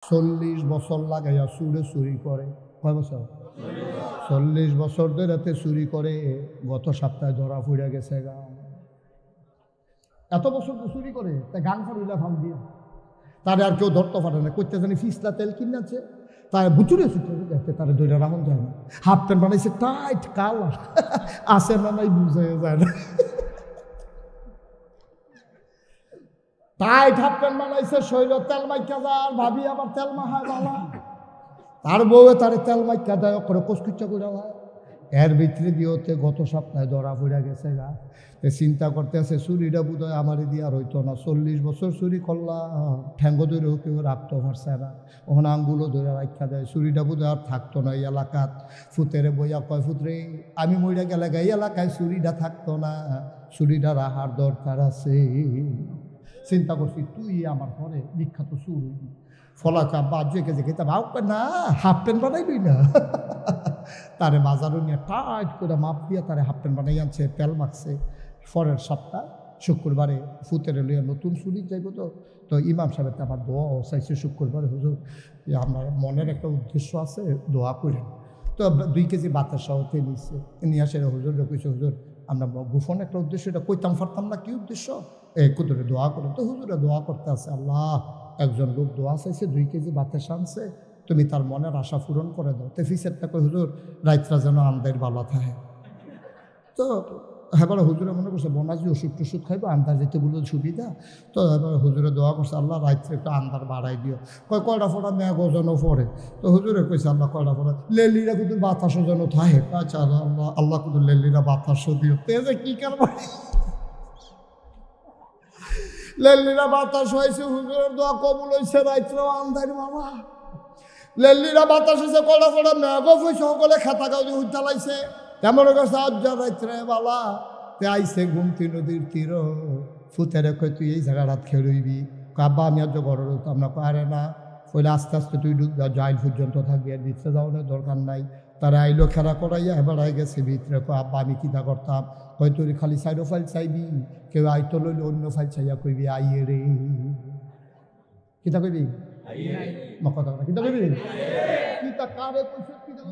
40 বছর লাগাইয়া সুরে চুরি করে। কয় বছর? 40 বছর ধরে চুরি করে। গত সপ্তাহে ধরা পড়ে গেছে গা। এত বছর তো চুরি করে, তাই গান ফাড়িলা ফাল দিয়ে তারে আর কেউ ধরতে পারে না। করতে জানি ফিসলা তেল কিনেছে, তাই বুচুরে ছুটে দেখতে তারা দৈরা রাখুন যায় না। হাফ প্যান্ট বানাইছে টাইট কালা, আসে না নাই বুঝে যায় না। টাইট হাফ প্যান্ট বানাইছে, শৈল তেল মাইকা যার ভাবি আবার তেল মাহায় বালা, তার বউয়ে তারে তেল মাইকা দেয় করে কচকুচ্চা করে হয়। এর ভিতরে দিয়েতে গত সপ্তাহে ধরা পড়ে গেছে গা। চিন্তা করতে আছে চুরিটা বোধ হয় আমারই দিয়ে আর হইতো না। 40 বছর চুরি করলাম, ঠ্যাঙ্গ ধরেও কেউ রাখতে পারছে না, ওখানে আঙ্গুলও ধরে রাখা দেয়। চুরিটা বোধ হয় আর থাকতো না এই এলাকাত। ফুতেরে বইয়া কয় ফুতরে আমি মইরা গেলে এই এলাকায় চুরিটা থাকতো না, চুরিটা রাখার দরকার আছে। চিন্তা করছি তুই আমার পরে বিখ্যাত চুর হইবি। ফলা চাপ বাজে গেছে খেতে ভাব না, হাফ প্যান্ট বানাইবি না। তারে বাজারও নিয়ে টাইট করে মাপ দিয়ে তারে হাফ প্যান্ট বানাই আনছে, তেল মাখছে। পরের সপ্তাহ শুক্রবারে ফুতেরে লইয়া নতুন চুরি যাইব। তো ইমাম সাহেবের তো আমার দোয়াও চাইছে শুক্রবারে, হুজুর আমার মনের একটা উদ্দেশ্য আছে, দোয়া করেন। তো 2 কেজি বাতাস সহতে নিচ্ছে, নিয়ে আসে হুজুরে কইছে হুজুর আমরা গোপন একটা উদ্দেশ্য, এটা কইতাম পারতাম না কি উদ্দেশ্য, কুদরে দোয়া করেন। তো হুজুরে দোয়া করতে আছে, আল্লাহ একজন লোক দোয়া চাইছে 2 কেজি বাতাস আনছে, তুমি তার মনের আশা পূরণ করে দাও। তো ফিসেরটা কই হুজুর রাইতরা যেন আন্দার বালা থাকে। তো এবার হুজুরে মনে করছে বনাজি ওষুধ টষুধ খাইবো, আন্দার যেতে বললো সুবিধা। তো এবার হুজুরে দোয়া করছে আল্লাহ রাইতে একটু আন্দার বাড়াই দিও। কয়টা ফোড়া মেয়া গজনও পড়ে। তো হুজুরে কইছে আল্লাহ কয়টা ফোড়া লেলিরা কিন্তু বাতাসও যেন থাকে। আচ্ছা আল্লাহ আল্লাহ কিন্তু লেলিরা বাতাসও দিও। তে যে কি কারণ লেলিরা বাতাস হয়েছে, হুজুরের দোয়া কবুল হয়েছে, রাইতেও আন্দার বাবা লেলিরা বাতাস হয়েছে, কয়টা ফোড়া মেঘও হয়েছে, সকলে খেতা গাউদি উজ্জ্বালাইছে। তেমন কাছে আজ্জা রাইত্রে বালা তে আইসে গুমতি নদীর তীর। ফুতেরে কই তুই এই জায়গা রাত খেলবি। কাব্বা আমি আজ ঘর হতাম না, আরে না পইলে আস্তে আস্তে তুই জাইল পর্যন্ত থাকবি, আর ভিতরে যাওয়ার দরকার নাই। তারা আইলো খেলা করাইয়া এবার আই গেছে ভিতরে। আব্বা আমি কিতা করতাম, হয়তো খালি সাইডো ফাইল চাইবি, কেউ আইতো লইলে অন্য ফাইল চাইয়া কইবি আইয়ে রে। কিতা কইবি কথা কিতা কইবি কিতা কারে কইছে কিতা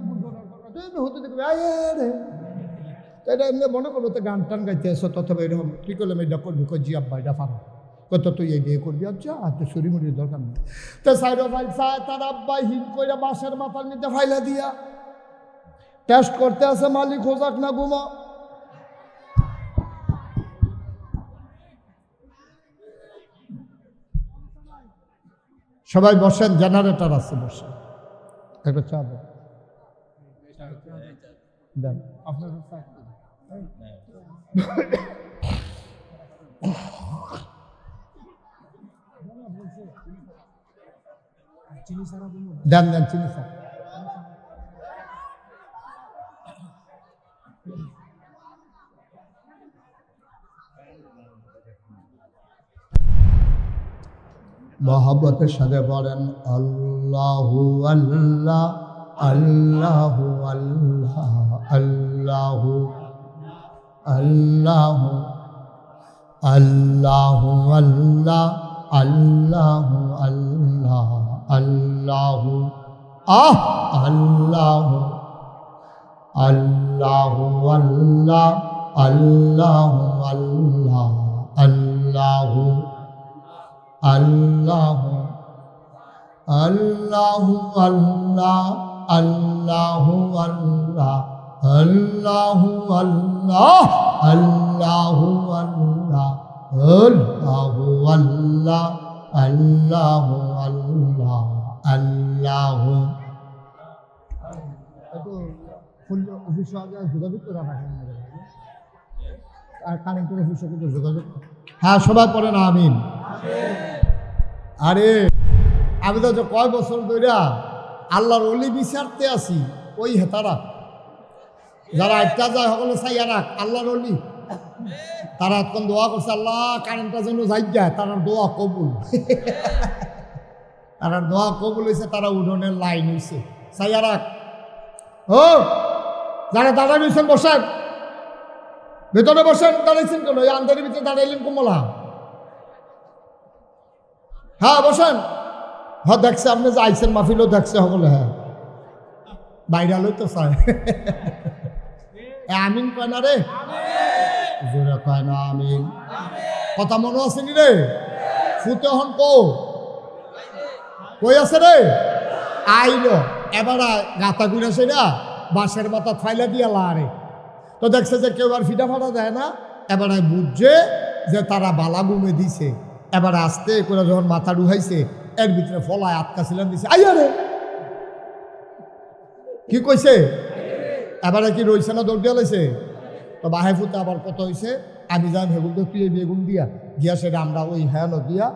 হতে দেখবি আইয়ে রে। এটা এমনি মনে করবো তো গান টান গাইতে আসো, তথবা এরকম কি করলাম এটা করবি, কই জি আব্বা এটা ফানো কত তুই এই বিয়ে করবি, আচ্ছা তো শরীর মুড়ির দরকার নেই। তো সাইডো ফাইল চায়, তার আব্বা হিম কইরা বাঁশের মাথার নিতে ফাইলা দিয়া টেস্ট করতে আছে, মালিক হোজাক না ঘুমা। সবাই বসেন, জেনারেটর আছে, বসেন একটা চা দেন আপনার দেন দেন চিনি স্যার। মহব্বতের সাথে বলেন আল্লাহু আল্লাহ আল্লাহু আল্লাহ আল্লাহু আল্লাহু আল্লাহু আল্লাহ আল্লাহু আল্লাহ আল্লাহু আল্লাহু আল্লাহু আল্লাহ আল্লাহু আল্লাহ আল্লাহু আল্লাহু আল্লাহু আল্লাহ আল্লাহু আল্লাহ আল্লাহু আল্লাহ আল্লাহু আল্লাহ আল্লাহু আল্লাহ আল্লাহু আল্লাহ আল্লাহু। অফিস যোগাযোগ করে রাখেন আর কারেন্টের অফিসে কিন্তু যোগাযোগ। হ্যাঁ সবাই পড়ে না আমিন। আরে আমি তো কয় বছর ধরে আল্লাহর অলি বিচারতে আছি, ওই হেতারা যারা আটটা যায় সকলে চাইয়া রাখ আল্লাহর অলি, তারা এখন দোয়া করছে আল্লাহ কারেন্টটা যেন যাই যায়, তারা দোয়া কবুল। তারা দোয়া কবুল হয়েছে, তারা উঠোনের লাইন হয়েছে, চাইয়া রাখ। ও যারা দাঁড়াই রয়েছেন বসেন, ভেতরে বসেন, দাঁড়াইছেন কেন? এই আন্দারের ভিতরে দাঁড়াইলেন কমলা। হ্যাঁ বসেন। হ্যাঁ দেখছে আপনি যে আইসেন মাহফিলও দেখছে সকলে, হ্যাঁ বাইরালই তো চায়। আমিন কয় না রে, জোরে কয় না আমিন। কথা মনে আছে নি রে? ফুতে হন কই আছে রে? আইলো এবার গাতা ঘুরেছে না, বাঁশের মাথা ফাইলা দিয়া লারে। তো দেখছে যে কেউ আর ফিটা ফাটা দেয় না, এবার বুঝছে যে তারা বালা গুমে দিছে। এবার আস্তে করে যখন মাথা ডুহাইছে, এর ভিতরে ফলায় আটকা ছিলেন দিছে, আইয়া রে কি কইছে, এবারে কি রইছে না দৌড় দিয়া লাইছে। তো বাহে ফুতে আবার কত হয়েছে, আমি যাই হেগুন তো তুই বেগুন দিয়া গিয়া সেটা আমরা ওই হ্যাঁ গিয়া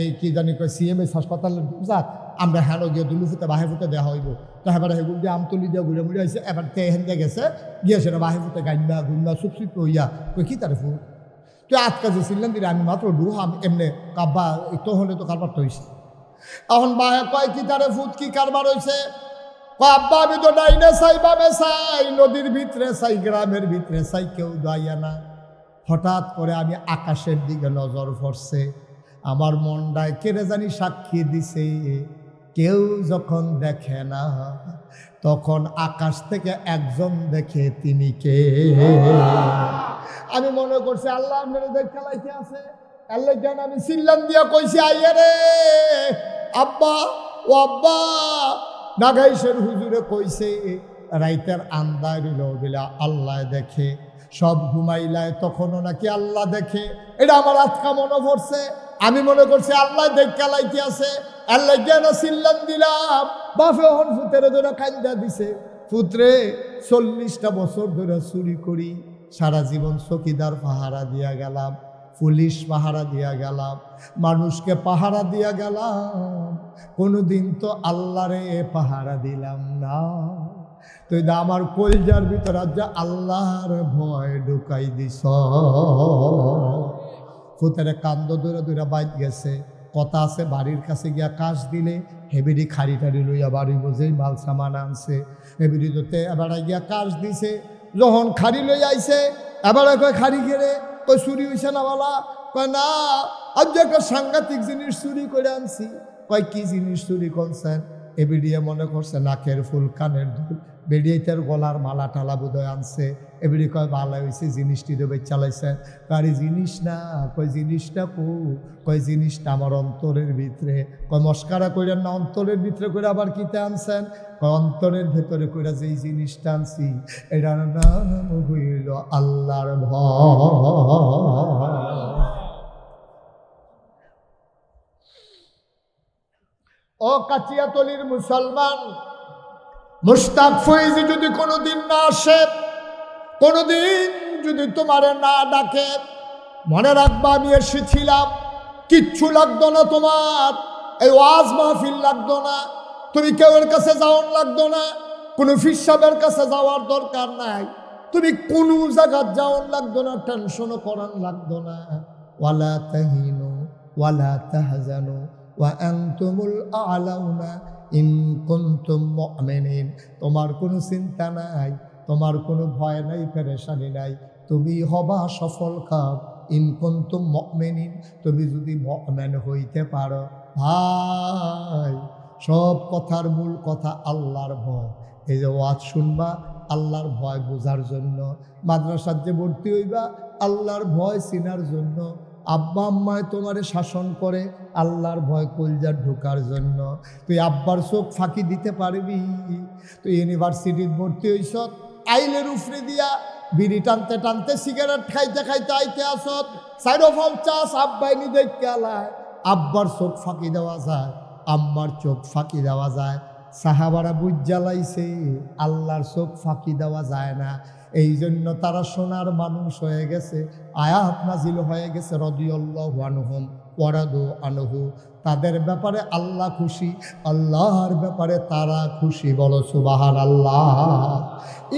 এই কি জানি কয় সিএমএস হাসপাতালের যাক আমরা হ্যাঁ গিয়ে দুলু ফুতে বাহে ফুতে দেওয়া হইব। তো এবার হেগুন দিয়ে আমতলি দিয়ে ঘুরে মুড়ে আইসে, এবার তে হেন দিয়ে গেছে গিয়া সেটা বাহে ফুতে গাইনা গুন্না সুপসুপ হইয়া কই কি তারে ফু তুই আটকা যে ছিলেন দিলে আমি মাত্র ডুহাম এমনি কাব্বা তো হলে তো কারবার তো হয়েছে। এখন বাহে কয় কি তারে ফুট কি কারবার হয়েছে, আব্বা আমি তো ডাইনে চাই বামে চাই, নদীর ভিতরে চাই গ্রামের ভিতরে চাই, কেউ দাইয়া না। হঠাৎ করে আমি আকাশের দিকে নজর পড়ছে, আমার মনটায় কেড়ে জানি সাক্ষী দিছে, কেউ যখন দেখে না তখন আকাশ থেকে একজন দেখে, তিনি কে? আমি মনে করছি আল্লাহ আপনার দেখে লাইতে আছে, আল্লাহ কেন আমি চিল্লান দিয়া কইছি আইয়া রে আব্বা ও আব্বা। নাগাইশের হুজুরে কইছে রাইতের আন্দায় রইল বিলা আল্লাহ দেখে, সব ঘুমাইলায় তখনও নাকি আল্লাহ দেখে। এটা আমার আজকা মনে পড়ছে, আমি মনে করছি আল্লাহ দেখা লাইতে আছে, আল্লাহ কেন চিল্লান দিলাম। বাপে হন ফুতের ধরে কান্দা দিছে, পুত্রে 40টা বছর ধরে চুরি করি, সারা জীবন চকিদার পাহারা দিয়া গেলাম, পুলিশ পাহারা দিয়া গেলাম, মানুষকে পাহারা দিয়া গেলাম, কোনোদিন তো আল্লাহরে পাহারা দিলাম না। তুই আমার কলজার ভিতর আজ আল্লাহর ভয় ঢুকাই দিস। ফুতেরে কান্দ দূরে দূরে বাইক গেছে, কথা আছে বাড়ির কাছে গিয়া কাশ দিলে হেবিডি খাড়ি টাড়ি লইয়া বাড়ি বোঝেই মাল সামান আনছে, হেবিডি তোতে এবার গিয়া কাশ দিছে। যখন খাড়ি লই আইছে এবার কয় খাড়ি ঘেরে কই চুরি হইছে না বলা, কয় না আজ একটা সাংঘাতিক জিনিস চুরি করে আনছি। কয় কি জিনিস চুরি করছেন? এ বেডিয়ে মনে করছে নাকের ফুল কানের দুল, বেডিয়ে তার গলার মালা টালা বোধহয় আনছে। এবারে কয় ভালো হয়েছে জিনিসটি দেবে চালাইছে, কারি জিনিস না, কয় জিনিসটা কয় জিনিসটা আমার অন্তরের ভিতরে। কয় মস্কারা কইরেন না, অন্তরের ভিতরে করে আবার কিতে আনছেন? কয় অন্তরের ভেতরে কইরা যেই জিনিসটা আনছি এটার নাম হইল আল্লাহর ভয়। ও কাচিয়াতলির মুসলমান, মুশতাক ফয়েজি যদি কোনোদিন না আসে, কোনোদিন যদি তোমারে না ডাকে, মনে রাখবা আমি এসেছিলাম, কিচ্ছু লাগতো না তোমার, এই ওয়াজ মাহফিল লাগতো না, তুমি কেউর কাছে যাওয়ার লাগতো না, কোনো ফির সাহেবের কাছে যাওয়ার দরকার নাই, তুমি কোনো জায়গায় যাওয়ার লাগতো না, টেনশনও করার লাগতো না। ওয়ালা তাহিনু ওয়ালা তাহজানু ওয়া আনতুমুল আ'লাউনা ইন কুনতুম মুমিনিন। তোমার কোনো চিন্তা নাই, তোমার কোনো ভয় নাই, পেরেশানি নাই, তুমি হবা সফল কাম ইন কুনতুম মুমিনিন, তুমি যদি মুমিন হইতে পারো। ভাই সব কথার মূল কথা আল্লাহর ভয়। এই যে ওয়াজ শুনবা আল্লাহর ভয় বোঝার জন্য, মাদ্রাসার যে ভর্তি হইবা আল্লাহর ভয় চিনার জন্য, আব্বা আম্মায় তোমারে শাসন করে আল্লাহর ভয় কলজার ঢোকার জন্য। তুই আব্বার চোখ ফাঁকি দিতে পারবি? তুই ইউনিভার্সিটির ভর্তি হইস, আইলের উফরে দিয়া বিড়ি টানতে টানতে সিগারেট খাইতে খাইতে আইতে আসত, সাইডোফল চাষ আব্বাই নি দেখতে আলায়। আব্বার চোখ ফাঁকি দেওয়া যায়, আম্মার চোখ ফাঁকি দেওয়া যায়। সাহাবারা বুঝ জ্বালাইছে আল্লাহর চোখ ফাঁকি দেওয়া যায় না, এই জন্য তারা সোনার মানুষ হয়ে গেছে। আয়াত নাজিল হয়ে গেছে রাদিয়াল্লাহু আনহুম ওয়া রাদু আনহু, তাদের ব্যাপারে আল্লাহ খুশি, আল্লাহর ব্যাপারে তারা খুশি। বলো সুবহানাল্লাহ।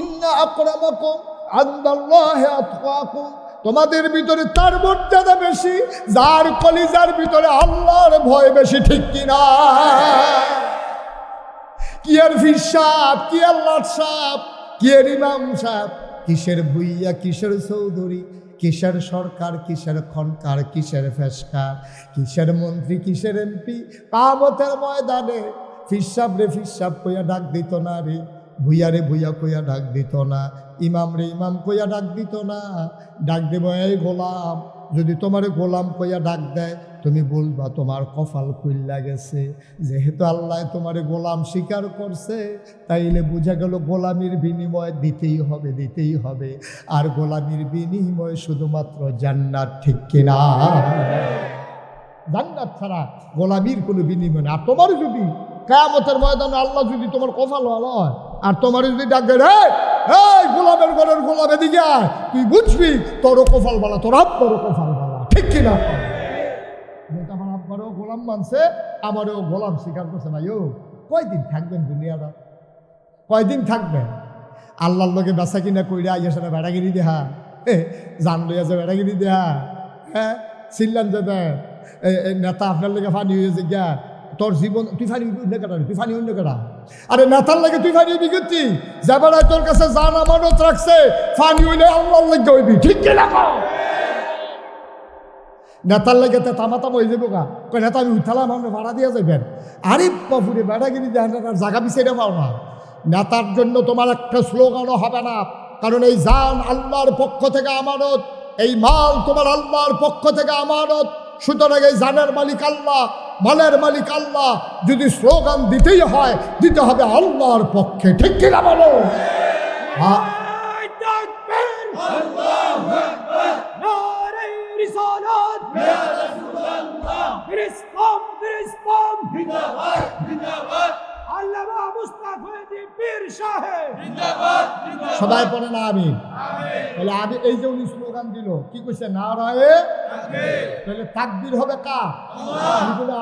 ইন্না আকরামাকুম ইনদাল্লাহি আতকাকুম, তোমাদের ভিতরে তার মর্যাদা বেশি যার কলিজার ভিতরে আল্লাহর ভয় বেশি, ঠিক কিনা? কি আর ফির সাহেব, কি আর লাট সাহেব, কি আর ইমাম সাহেব, কিসের ভুইয়া, কিসের চৌধুরী, কি কিসের সরকার, কিসের খনকার, কিসের ফেসকার, কিসের মন্ত্রী, কিসের এমপি। কিয়ামতের ময়দানে ফিসাব রে ফিসাব কইয়া ডাক দিত না রে, ভুইয়া রে ভুইয়া কইয়া ডাক দিত না, ইমাম রে ইমাম কইয়া ডাক দিত না। ডাক দেব এই গোলাম। যদি তোমারে গোলাম কইয়া ডাক দেয় তুমি বলবা তোমার কপাল খুইল্লা গেছে। যেহেতু আল্লাহ তোমারে গোলাম স্বীকার করছে, তাইলে বোঝা গেল গোলামির বিনিময় দিতেই হবে, দিতেই হবে। আর গোলামির বিনিময় শুধুমাত্র জান্নাত, ঠিক কিনা? জান্নাত ছাড়া গোলামির কোনো বিনিময় না। আর তোমার যদি কিয়ামতের ময়দানে আল্লাহ যদি তোমার কপাল ভালো হয় আর তোমার যদি ডাক দেয় এই গোলামের ঘরের গোলাম এদিকে আয়, তুই বুঝবি তোরও কপাল ভালো, তোর আব্বারও কপাল ভালো, ঠিক কিনা? আমার আব্বারও গোলাম মানছে, আমারও গোলাম স্বীকার করছে। ভাই ও কয়দিন থাকবেন দুনিয়াটা? কয়দিন থাকবেন? আল্লাহর লোকে বেচা কিনা কইরা আইয়া সাথে বেড়াগিরি দেহা, জান লইয়া যে বেড়াগিরি দেহা, হ্যাঁ চিল্লান যে দেয় নেতা আপনার লেগে ফানি হয়েছে গিয়া তোর জীবন, তুই ফানি অন্য কেটা, তুই ফানি অন্য কেটা। আরে নেতার লাগে তুই ফানি হইবি করছি, যে বেড়ায় তোর কাছে জান আমানত রাখছে, ফানি হইলে আল্লাহর লেগে হইবি, ঠিক কিনা? নেতার লেগে তো তামাতাম হয়ে যাবো গা, কই নেতা আমি উঠালাম আপনি ভাড়া দিয়ে যাবেন। আরে বাপুরে বেড়াগিরি দেন জায়গা পিছিয়ে পাও না। নেতার জন্য তোমার একটা স্লোগানও হবে না, কারণ এই জান আল্লাহর পক্ষ থেকে আমানত, এই মাল তোমার আল্লাহর পক্ষ থেকে আমানত। সুতরাং এই জানের মালিক আল্লাহ, মালের মালিক আল্লাহ। যদি স্লোগান দিতেই হয় দিতে হবে আল্লাহর পক্ষে, ঠিক কিনা বলো? সবাই পড়ে না আমি, তাহলে আমি এই যে উনি স্লোগান দিল কি কইছে, নারায়ে তাহলে তাকবীর হবে কার?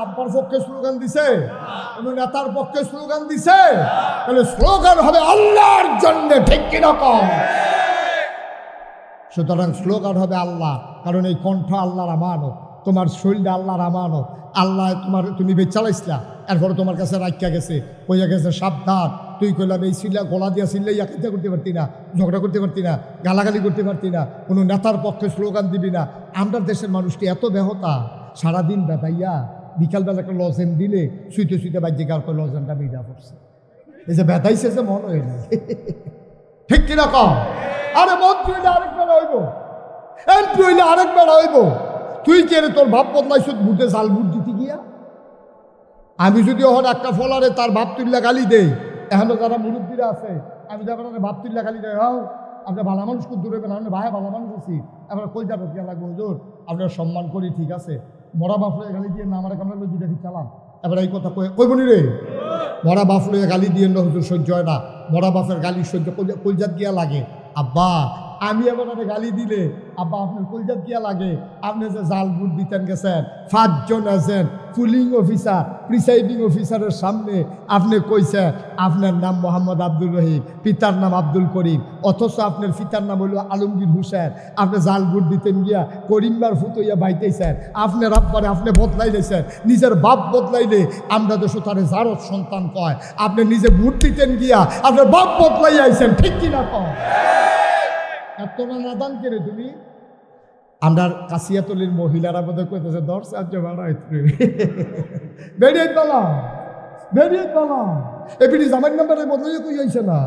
আব্বার পক্ষে স্লোগান দিছে, কোন নেতার পক্ষে স্লোগান দিছে, তাহলে স্লোগান হবে আল্লাহর জন্য, ঠিক কিরকম? সুতরাং স্লোগান হবে আল্লাহ, কারণ এই কণ্ঠ আল্লাহর আমানত, তোমার শরীরটা আল্লাহর আমানত। আল্লাহ তোমার, তুমি বেচালাইছিলা, এরপরে তোমার কাছে রাখিয়া গেছে, কইয়া গেছে সাবধান। তুই কইলাম এই সিল্লা গলা দিয়া সিল্লা ইয়াকিতে করতে পারতি না, ঝগড়া করতে পারতি না, গালাগালি করতে পারতি না, কোনো নেতার পক্ষে স্লোগান দিবি না। আমরা দেশের মানুষটি এত ব্যাহতা, সারাদিন বেতাইয়া বিকালবেলা একটা লজেন দিলে শুইতে শুইতে বাজ্যে গাল করে লজেনটা মিডা পড়ছে, এই যে বেতাইছে যে মন হয়ে না, ঠিক কিরকম? আরে মন্ত্রী হইলে আরেক বেড়া হইব, এমপি হইলে আরেক বেড়া হইব। তুই কে রে তোর ভাব বদলাইছ বুটে জাল বুট দিতে গিয়া? আমি যদি ওখানে একটা ফলারে তার ভাব তুল্লা গালি দেই, এখনো যারা মুরব্বীরা আছে, আমি যখন ভাব তুল্লা গালি দেয়, হাও আপনার ভালো মানুষ খুব দূরে পেলেন, ভাই ভালো মানুষ আছি, এবার কলজা রকিয়া লাগবে হুজুর, আপনার সম্মান করি, ঠিক আছে। মরা বাফলে গালি দিয়ে না আমার কামড়া দুইটা ঠিক চালাম, এবার এই কথা কইবনি রে, মরা বাফলে গালি দিয়ে না হুজুর সহ্য হয় না, মরা বাফের গালি সহ্য কলজাত গিয়া লাগে। আব্বা আমি এবার গালি দিলে আব্বা আপনার কলজাত গিয়া লাগে। আপনি যে জাল বুট দিতেন গেছেন, 5 জন আছেন, পুলিং অফিসার, প্রিসাইডিং অফিসারের সামনে আপনি কইছেন আপনার নাম মোহাম্মদ আব্দুল রহিম, পিতার নাম আব্দুল করিম, অথচ আপনার পিতার নাম হইল আলমগীর হুসেন। আপনি জাল বুট দিতেন গিয়া করিমবার ফুতইয়া বাইতেছেন, আপনার আব্বারে আপনি বদলাইলেছেন, নিজের বাপ বদলাইলে আমরা দেশ তারে জারত সন্তান কয়। আপনি নিজে বুট দিতেন গিয়া আপনার বাপ বদলাই আইছেন, ঠিক কিনা কয়? এত না নাদান কেড়ে তুমি। আমরা কাশিয়াতলির মহিলারা বোধহয় কইতেছে 10 সাহায্য ভাড়া বেরিয়ে পেলাম, বেরিয়ে পেলাম। এপিডি জামাই নাম্বারে বদলাই কই আইছে না,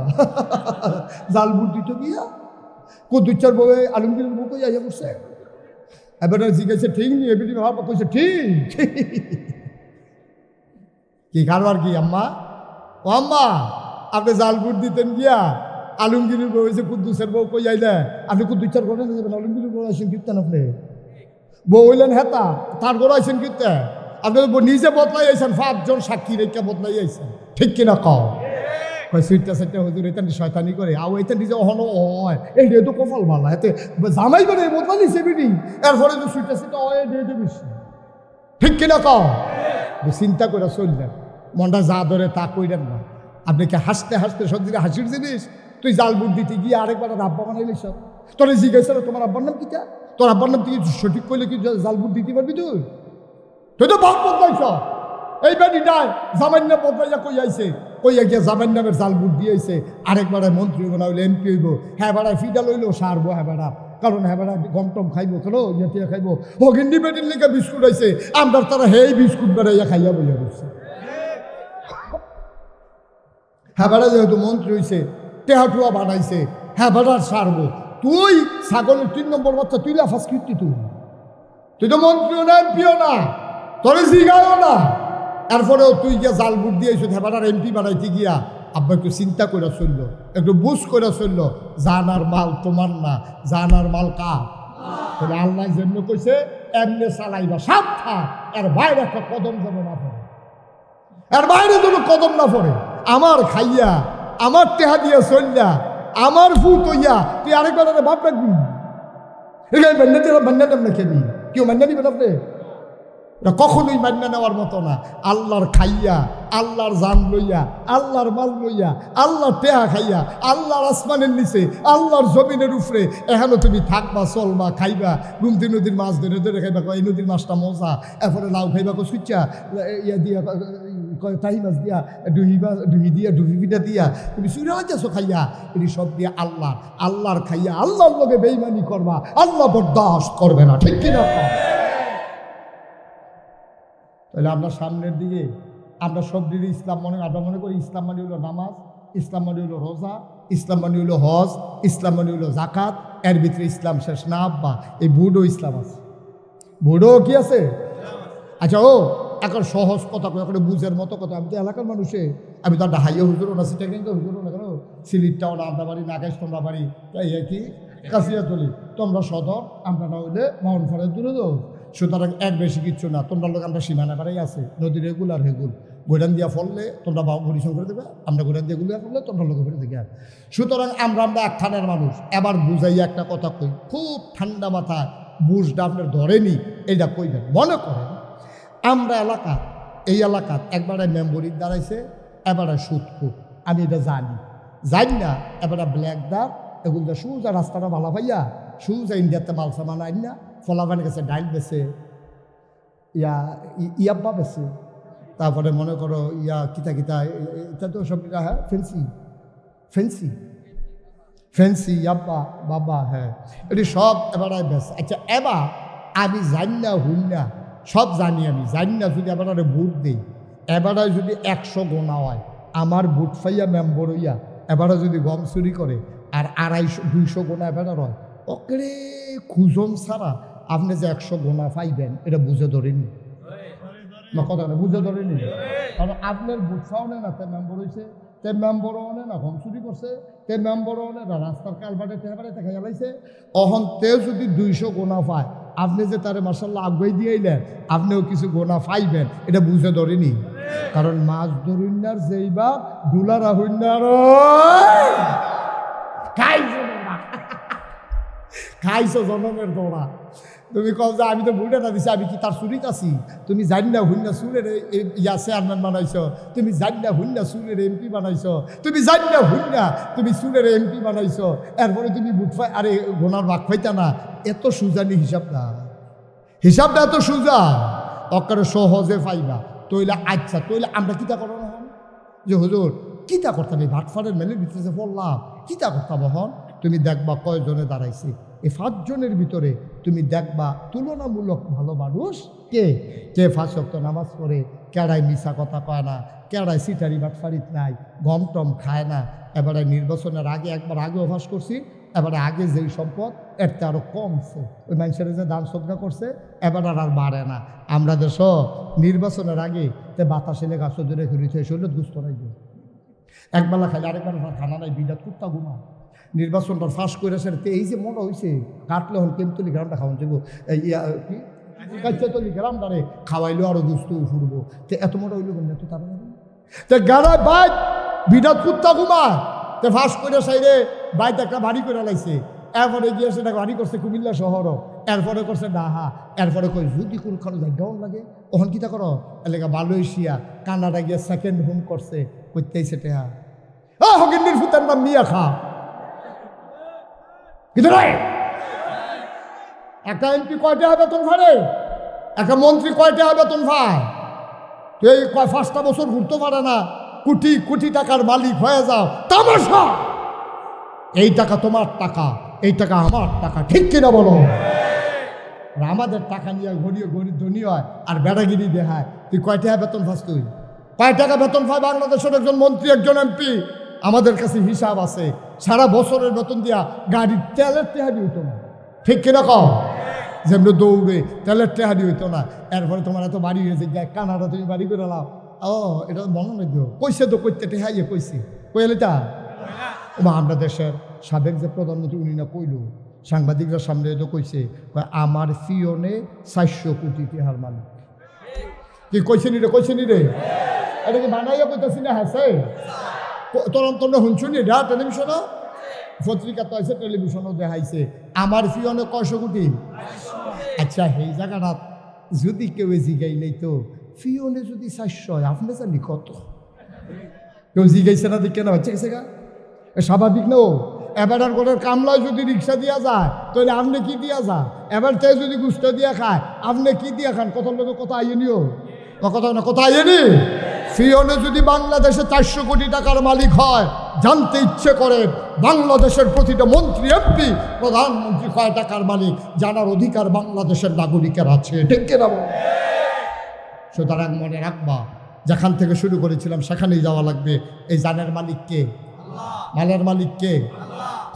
জাল বুট দিত গিয়া কুদুচ্চার বউয়ে আলমগীরের বউ কই আইয়া করছে। এবার জিজ্ঞাসা ঠিক নি, এপিডি ভাবা কইছে ঠিক। কি কারবার কি আম্মা? ও আম্মা আপনি জাল বুট দিতেন গিয়া আলমগীরের বউ হয়েছে কুদ্দুসের বউ কই আইলে, আপনি কুদ্দুচ্চার করেন যাবেন, আলমগীরের বউ আইসেন কীর্তেন, আপনি বউ হইলেন হেতা, তার গড় আইসেন কীর্তেন, আপনি নিজে বদলাই আইসেন, 5 জন সাক্ষী রেখা বদলাই আইসেন, ঠিক কিনা কও? সুইটটা সাইটটা হুজুর এটা শয়তানি করে, আও এটা নিজে অহনো হয়, এই তো কপাল ভালো, এতে জামাই করে বদলাই নিছে বিডি, এরপরে যে সুইটটা সেটা হয় দিয়ে বেশি, ঠিক কিনা কও? চিন্তা করে চললেন, মনটা যা ধরে তা কইলেন না। আপনি কি হাসতে হাসতে সত্যি হাসির জিনিস? তুই জাল বুট দিতে গিয়ে আরেকবার আব্বা বানাইলি সব, তোর জিজ্ঞাসা তোমার আব্বার নাম কিটা, তোর আব্বার নাম তুই সঠিক করলে কি জাল বুট দিতে পারবি? তুই তো ভাব বদলাইছ। এই বেডিটায় জামান্য বদলাইয়া কই আইছে, কইয়া গিয়া জামাই নামের জাল বুট দিয়েছে, আরেকবার মন্ত্রী হইব না হইলে এমপি হইব, হ্যাঁ বেড়ায় ফিডা লইলো সারবো, হ্যাঁ বেড়া কারণ হ্যাঁ গমটম খাইবো কেন ইয়া খাইবো হগিন্ডি বেটির লিখে বিস্কুট হয়েছে আমরা তারা হেই বিস্কুট বেড়াইয়া খাইয়া বইয়া বসছে। হ্যাঁ বেড়া যেহেতু মন্ত্রী হয়েছে টেহাটুয়া বানাইছে হ্যাঁ বেড়ার সারবো তুই ছাগলের 3 নম্বর বাচ্চা তুই লাফাস কীর্তি তুই তো মন্ত্রীও না এমপিও না তোরে জিগাও না এরপরেও তুই গিয়া জাল বুট দিয়েছ হ্যাঁ বেড়ার এমপি বানাইতে গিয়া আব্বা একটু চিন্তা করে চলল একটু বুঝ করে চলল জানার মাল তোমার না জানার মাল কার তাহলে আল্লাহ জন্য কইছে এমনি চালাইবা সাবধান এর বাইরে একটা কদম যেন না পড়ে এর বাইরে যেন কদম না পড়ে আমার খাইয়া আমার টেহা দিয়া চললা আমার ফুট হইয়া তুই আরেকবার ভাব রাখবি এখানে মান্না দেব না খেবি কেউ মান্না দিবেন আপনি এটা কখনোই মান্না নেওয়ার মতো না আল্লাহর খাইয়া আল্লাহর জান লইয়া আল্লাহর মাল লইয়া আল্লাহর টেহা খাইয়া আল্লাহর আসমানের নিচে আল্লাহর জমিনের উপরে এখানে তুমি থাকবা চলবা খাইবা গুমতি নদীর মাছ ধরে ধরে খাইবা এই নদীর মাছটা মজা এরপরে লাউ খাইবা সুইচা ইয়া দিয়া তাই মাছ দিয়া ডুহি দিয়া ডুহি পিঠা দিয়া তুমি চুরা যাচ্ছো খাইয়া এটি সব দিয়া আল্লাহর খাইয়া আল্লাহর লোকে বেইমানি করবা আল্লাহ বরদাস্ত করবে না ঠিক কিনা তাহলে আমরা সামনের দিকে আমরা সব দিকে ইসলাম আমরা মনে করি ইসলাম মানে হলো নামাজ ইসলাম মানে হলো রোজা ইসলাম মানে হলো হজ ইসলাম মানে হলো জাকাত এর ভিতরে ইসলাম শেষ না আব্বা এই বুড়ো ইসলাম আছে বুড়ো কি আছে আচ্ছা ও এখন সহজ কথা কই এখন বুঝের মতো কথা আমি তো এলাকার মানুষে আমি তো ডাহাইয়া হুজুরও না সেটা কিন্তু হুজুরও না কেন সিলিটটাও না আমরা বাড়ি নাগাইশ তোমরা বাড়ি তাই কি কাছিয়াতলি তোমরা সদর আমরা না হইলে মাউন্টফারের দূরে দো সুতরাং এক বেশি কিচ্ছু না তোমরা লোক আমরা সীমানা বাড়াই আছে নদী রেগুল আর হেগুল গোডান দিয়া ফললে তোমরা পরিশ্রম করে দেবে আমরা গোডান দিয়ে গুলিয়া ফললে তোমরা লোক ফেলে দেখে আর সুতরাং আমরা এক থানার মানুষ এবার বুঝাইয়া একটা কথা কই খুব ঠান্ডা মাথায় বুঝটা আপনার ধরেনি এইটা কইবেন মনে করেন আমরা এই এলাকাত একবারে মেম্বরির দাঁড়াইছে এবারে সুদকুট আমি এটা জানি না এবারে ব্ল্যাক দার এগুলো সুজা রাস্তাটা ভালো ভাইয়া সুজা ইন্ডিয়াতে মাল সামান আইন না ফলাবানের কাছে ডাইল বেছে ইয়াব্বা বেছে তারপরে মনে করো কিতা এটা তো সব হ্যাঁ ফেন্সি ইয়াব্বা বাবা হ্যাঁ এটি সব এবারে বেছে আচ্ছা এবার আমি জানি না হইন না সব জানি আমি জানি না যদি এবারে ভোট দিই এবারে যদি 100 গোনা হয় আমার ভোট ফাইয়া মেম্বর হইয়া এবারে যদি গম চুরি করে আর 250-200 গোনা এবারে হয় ওকে খুঁজম ছাড়া আপনি যে 100 গোনা পাইবেন এটা বুঝে ধরেনি না কথা না বুঝে ধরেনি কারণ আপনার ভোট ফাওনে না তাই মেম্বর হয়েছে তে মেম্বরও অনে না গম চুরি করছে তে মেম্বরও অনে না রাস্তার কালবাটে তেবারে দেখা গেলাইছে অহন তেও যদি 200 গোনা পায় আপনি যে তারে মার্শাল্লাহ আগুয়াই দিয়েইলেন আপনিও কিছু গোনা পাইবেন এটা বুঝে ধরেনি কারণ মাছ ধরুনার যেইবা ডুলারা হইনার খাইছো জনমের দৌড়া তুমি কও যে আমি তো ভুলটা না দিছি আমি কি তার চুরিত আছি তুমি জানি না হুন্না সুরের চেয়ারম্যান বানাইছো তুমি জানি না হুন্না সুরের এমপি বানাইছো তুমি জানি না হুন্না তুমি সুরের এমপি বানাইছো এরপরে তুমি বুট ফাই আরে গোনার ভাগ ফাইতা না এত সুজানি হিসাবটা এত সুজা অকারে সহজে পাইবা তইলে আচ্ছা তইলে আমরা কিতা করো না হন যে হুজুর কিতা করতাম এই ভাটফাড়ের মেলের ভিতরে পড়লাম কিতা করতাম হন তুমি দেখবা কয়জনে দাঁড়াইছে এই 5 জনের ভিতরে তুমি দেখবা তুলনামূলক ভালো মানুষ কে 5 ওয়াক্ত নামাজ পড়ে কেড়াই মিশা কথা কয় না কেড়াই সিটারি বাটফারিত নাই গম টম খায় না এবারে নির্বাচনের আগে একবার আগে অভ্যাস করছি এবারে আগে যেই সম্পদ এরতে আরও কমছে ওই মানুষের যে দান শ্রদ্ধা করছে এবার আর বাড়ে না আমরা দেশ নির্বাচনের আগে তে বাতাসে লেখা সজরে ঘুরিছে শরীর গুস্ত নাই একবেলা খাইলে আরেকবার খানা নাই বিদাত কুত্তা ঘুমা নির্বাচনটা ফাঁস করে সেটা এই যে মনে হয়েছে কাটলে হন কেমতলি গ্রামটা খাওয়ান যাবো কি কাচ্চাতলি গ্রামটারে খাওয়াইলো আরো গুস্ত ফুরবো তো এত মোটা হইলো কেন এত তাড়াতাড়ি তো গাড়ায় বাইক বিদাত কুত্তা ঘুমা তো ফাঁস করে সাইডে বাইক একটা বাড়ি করে লাইছে এরপরে গিয়ে সেটা বাড়ি করছে কুমিল্লা শহরও এরপরে করছে ডাহা এরপরে কই যদি কোনখানে জায়গাও লাগে ওখান কিতা করো এলাকা মালয়েশিয়া কানাডা গিয়ে সেকেন্ড হোম করছে করতেইছে টেহা হকিন্দির ফুতার নাম মিয়া খা কিন্তু নয় একটা এমপি কয়টা বেতন ভাড়ে একটা মন্ত্রী কয়টা বেতন ভাই তুই এই 5টা বছর ঘুরতে পারে না কোটি কোটি টাকার মালিক হয়ে যাও তামাশা এই টাকা তোমার টাকা এই টাকা আমার টাকা, ঠিক কিনা বলো? আর আমাদের টাকা নিয়ে গরিব গরিব ধনী হয় আর বেড়াগিরি দেখায়। তুই কয় টাকা বেতন পাস? তুই কয় টাকা বেতন পায় বাংলাদেশের একজন মন্ত্রী, একজন এমপি? আমাদের কাছে হিসাব আছে, সারা বছরের বেতন দিয়া গাড়ির তেলের টেহারি হইতো না, ঠিক কিনা কম? যেমনি দৌড়ে তেলের টেহারি হইতো না। এরপরে তোমার এত বাড়ি হয়েছে, কানাডা তুমি বাড়ি করে লাও। ও এটা মনে নাই দিও, কইছে তো কইতে টেহাইয়ে কইছে, কইলে তা আমরা দেশের সাবেক যে প্রধানমন্ত্রী উনি না কইল, সাংবাদিকরা সামনে তো কইছে আমার ফিওনে 400 কোটি টাকার মালিক। কি কইছে নি রে? কইছে নি রে? এটা কি বানাইয়া কইতাছি না? হ্যাঁ তোমরা শুনছো নি? এটা টেলিভিশন পত্রিকা তো আছে, টেলিভিশনও দেখাইছে আমার ফিওনে 100 কোটি। আচ্ছা সেই জায়গাটা যদি কেউ জিগাইলেই তো ফিওনে যদি 400 হয়, আপনি জানি কত? কেউ জিগাইছে না, দেখে না হচ্ছে গেছে গা, স্বাভাবিক না? এবার ঘরের কামলায় যদি রিক্সা দিয়া যায় তাহলে আপনি কি দিয়া যা? এবার তাই যদি গুস্ত দিয়া খায় আপনি কি দিয়া খান? কত লোক কথা আইনিও কথা না, কথা আইনি। ফিওনে যদি বাংলাদেশে 400 কোটি টাকার মালিক হয়, জানতে ইচ্ছে করে বাংলাদেশের প্রতিটা মন্ত্রী, এমপি, প্রধানমন্ত্রী কয় টাকার মালিক জানার অধিকার বাংলাদেশের নাগরিকের আছে, ঠিক কিনা? সুতরাং মনে রাখবা, যেখান থেকে শুরু করেছিলাম সেখানেই যাওয়া লাগবে। এই জানের মালিক কে? মালের মালিক কে?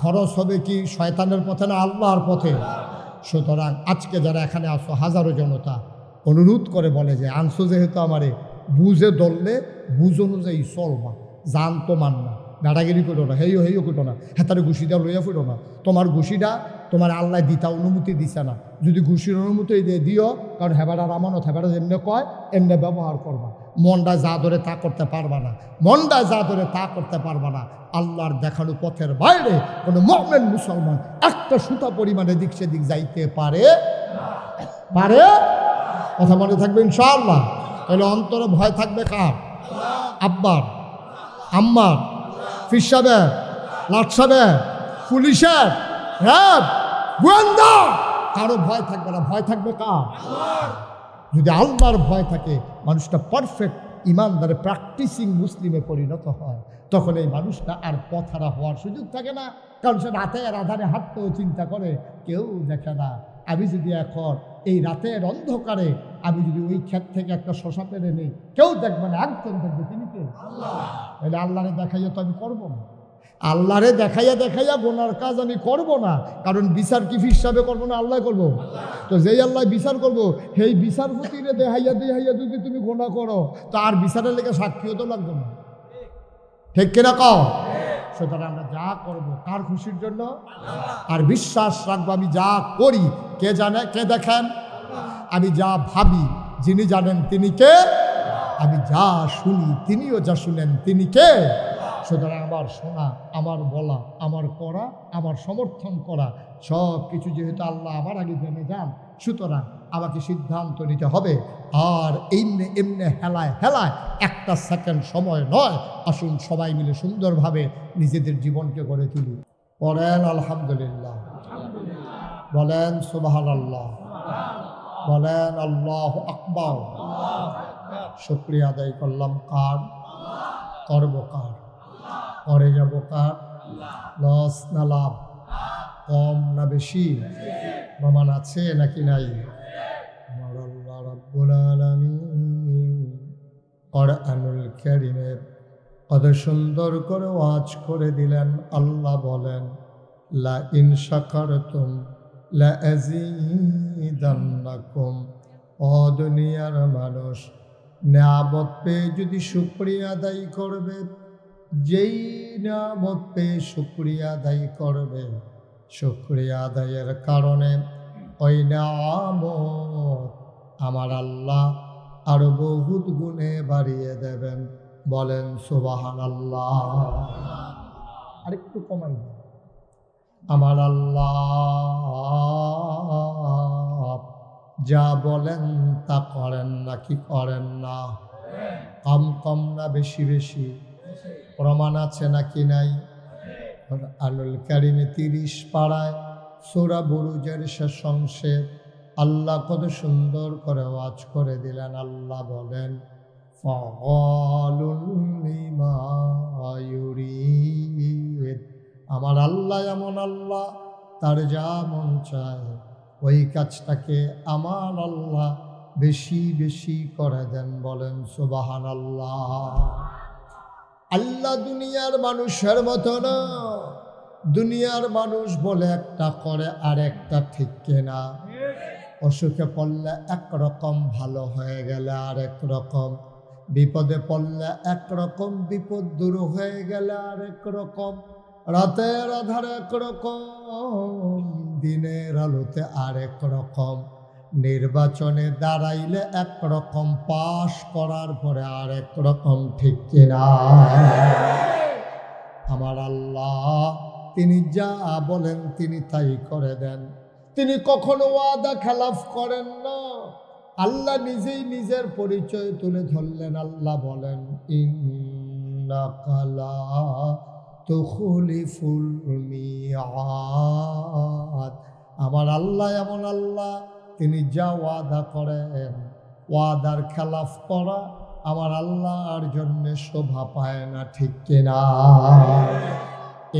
খরচ হবে কি শয়তানের পথে না আল্লাহর পথে? সুতরাং আজকে যারা এখানে আসো, হাজারো জনতা অনুরোধ করে বলে যে আনছো যেহেতু আমারে, বুঝে ধরলে বুঝ অনুযায়ী চলবা, জান তো মান না, দাদাগিরি করো না, হেইও করো না, হেতারে ঘুষিটা লইয়া ফিরো না। তোমার ঘুষিটা তোমার আল্লাহ দিতা অনুমতি দিছে না, যদি ঘুষির অনুমতি দিয়ে দিও, কারণ হেবাটার আমানত, হেবাটা যেমনি কয় এমনি ব্যবহার করবা। মনটা যা ধরে তা করতে পারবা না, মনটা যা ধরে তা করতে পারবা না। আল্লাহর দেখানো পথের বাইরে কোনো মুমিন মুসলমান একটা সুতা পরিমাণে দিক সেদিক যাইতে পারে? কথা মনে থাকবে ইনশাআল্লাহ। তাহলে অন্তরে ভয় থাকবে কার? আব্বার, আম্মার, ফির সাহেবের, লাট সাহেবের, পুলিশের, র্যাব, গোয়েন্দা, কারো ভয় থাকবে না। ভয় থাকবে কার? যদি আল্লাহর ভয় থাকে, মানুষটা পারফেক্ট ইমানদারে প্র্যাকটিসিং মুসলিমে পরিণত হয়, তখন এই মানুষটা আর পথহারা হওয়ার সুযোগ থাকে না। কারণ সে রাতের আধারে হাঁটতেও চিন্তা করে কেউ দেখে না। আমি যদি এখন এই রাতের অন্ধকারে আমি যদি ওই ক্ষেত থেকে একটা শশা পেরে নিই, কেউ দেখবে না, একজন দেখবে, তিনি কে? তাহলে আল্লাহরে দেখাইয়া তো আমি করবো না। আল্লাহরে দেখাইয়া গোনার কাজ আমি করব না, কারণ বিচার কি হিসাবে করবো না, আল্লাহ করবো। তো যেই আল্লাহ বিচার করবো, সেই বিচারপতিরে দেখাইয়া যদি তুমি গোনা করো, তো আর বিচারের লেগে সাক্ষীও তো লাগবে না, ঠিক কিনা কও? সুতরাং আমরা যা করবো কার খুশির জন্য? আর বিশ্বাস রাখবো আমি যা করি কে জানে, কে দেখেন? আমি যা ভাবি যিনি জানেন তিনি কে? আমি যা শুনি তিনিও যা শুনেন তিনি কে? সুতরাং আমার শোনা, আমার বলা, আমার করা, আমার সমর্থন করা সব কিছু যেহেতু আল্লাহ আমার আগে জেনে যান, সুতরাং আমাকে সিদ্ধান্ত নিতে হবে। আর এমনি হেলায় একটা সেকেন্ড সময় নয়। আসুন সবাই মিলে সুন্দরভাবে নিজেদের জীবনকে গড়ে তুলি। বলেন আলহামদুলিল্লাহ, বলেন সুবহানাল্লাহ, বলেন আল্লাহু আকবার। শুকরিয়া আদায় করলাম কার? করব কার? করে যাব কার? লস না লাভ? কম না বেশি? প্রমাণ আছে নাকি নাই? আমার আল্লাহ রাব্বুল আলামিন কোরআনুল কারীমে কত সুন্দর করে ওয়াজ করে দিলেন। আল্লাহ বলেন লা ইন শাকারতুম লা আযীদান্নাকুম। ও দুনিয়ার মানুষ, নিয়ামত পেয়ে যদি শুকরিয়া আদায় করবে, যেই নিয়ামত পেয়ে শুকরিয়া আদায় করবে, শুকরিয়া আদায়ের কারণে ওই নিয়ামত আমার আল্লাহ আরো বহুত গুণে বাড়িয়ে দেবেন। বলেন সুবহানাল্লাহ। আরেকটু কমাই, আমার আল্লাহ যা বলেন তা করেন নাকি করেন না? কম না বেশি? প্রমাণ আছে নাকি নাই? কোরআনুল কারীমে 30 পারায় সূরা বুরুজের শেষ অংশে আল্লাহ কত সুন্দর করে ওয়াজ করে দিলেন। আল্লাহ বলেন ফাআলুল লিমা ইউরিদ। আমার আল্লাহ এমন আল্লাহ, তার যা মন চায় ওই কাজটাকে আমার আল্লাহ বেশি বেশি করে দেন। বলেন সুবহানাল্লাহ। আল্লাহ দুনিয়ার মানুষের মতো না। দুনিয়ার মানুষ বলে একটা করে আর একটা ঠিক কিনা। অসুখে পড়লে একরকম, ভালো হয়ে গেলে আরেক রকম, বিপদে পড়লে একরকম, বিপদ দূর হয়ে গেলে আরেক রকম, রাতের আধারে একরকম, দিনের আলোতে আরেক রকম, নির্বাচনে দাঁড়াইলে একরকম, পাশ করার পরে আরেক রকম, ঠিক কিনা? আমার আল্লাহ তিনি যা বলেন তিনি তাই করে দেন। তিনি কখনো ওয়াদা খেলাফ করেন না। আল্লাহ নিজেই নিজের পরিচয় তুলে ধরলেন। আল্লাহ বলেন, ইন্নাকা লা তুখলিফুল মিআদ। আমার আল্লাহ এমন আল্লাহ, তিনি যা ওয়াদা করেন, ওয়াদার খেলাফ করা আমার আল্লাহর জন্য শোভা পায় না, ঠিক কিনা?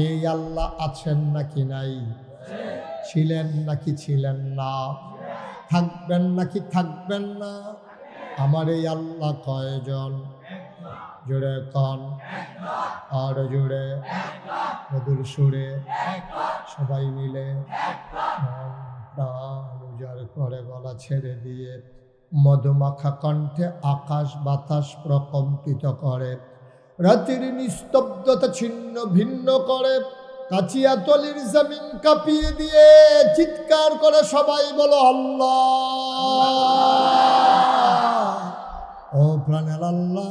এই আল্লাহ আছেন নাকি নাই? ছিলেন নাকি ছিলেন না? থাকবেন নাকি থাকবেন না? আমার এই আল্লাহ কয়জন? জোরে কন, আর জোরে, মধুর সুরে, সবাই মিলে উজাড় করে গলা ছেড়ে দিয়ে মধুমাখা কণ্ঠে আকাশ বাতাস প্রকম্পিত করে, রাতের নিস্তব্ধতা ছিন্ন ভিন্ন করে, কাচিয়াতলির জমিন কাঁপিয়ে দিয়ে চিৎকার করে সবাই বলো আল্লাহ। ও প্রাণের আল্লাহ,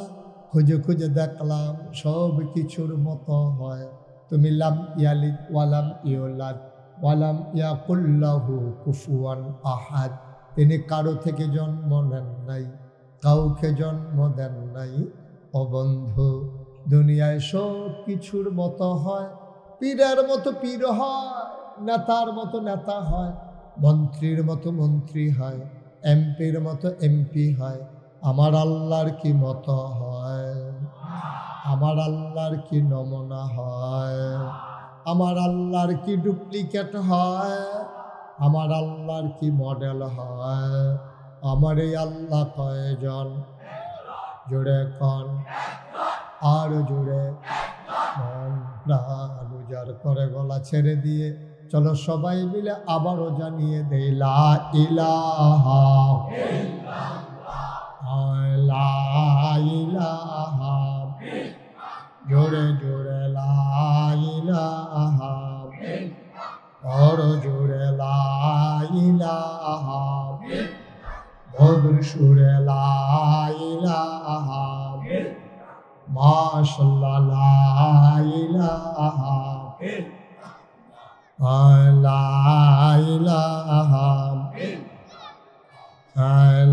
খুঁজে খুঁজে দেখলাম সব কিছুর মতো হয়। তুমি লাম ইয়ালিদ ওয়ালাম ইউলাদ ওয়ালাম ইয়াকুল্লাহু কুফুয়ান আহাদ। তিনি কারো থেকে জন্ম নেন নাই, কাউকে জন্ম দেন নাই। ও বন্ধু, দুনিয়ায় সব কিছুর মতো হয়। পীরের মতো পীর হয়, নেতার মতো নেতা হয়, মন্ত্রীর মতো মন্ত্রী হয়, এমপির মতো এমপি হয়। আমার আল্লাহর কি মতো হয়? আমার আল্লাহর কি নমুনা হয়? আমার আল্লাহর কি ডুপ্লিকেট হয়? আমার আল্লাহর কি মডেল হয়? আমার এই আল্লাহ কয়জন? জোরে কন, আর জোরে, মন প্রাণ উজাড় করে গলা ছেড়ে দিয়ে চলো সবাই মিলে আবারও জানিয়ে দেই লা ইলাহা লা ইলাহা, জোরে জোরে লা ইলাহা, বড় জোরে লা ইলাহা, মধুর সুরে লা ইলাহা, মাশাআল্লাহ লা ইলাহা, লা ইলাহা,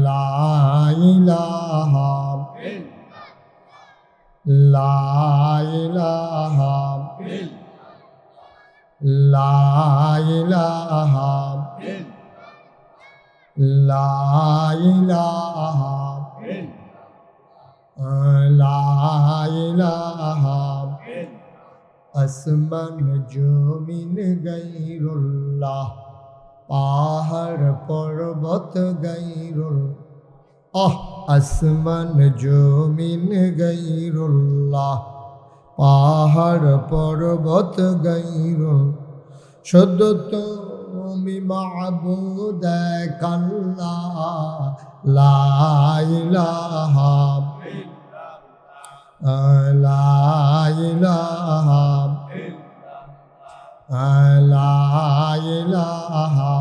লা ইলাহা, লা ইলাহা, লা ইলাহা, লা ইলাহা, লা ইলাহা। আসমান জমিন গায়রুল্লাহ, পাহাড় পর্বত গায়রুল্লাহ। আসমান জমিন গায়রুল্লাহ, পাহাড় পর্বত গায়রুল্লাহ। শুধু তুমি মাবুদ এক আল্লাহ, লা ইলাহা, লা ইলাহা, লা ইলাহা,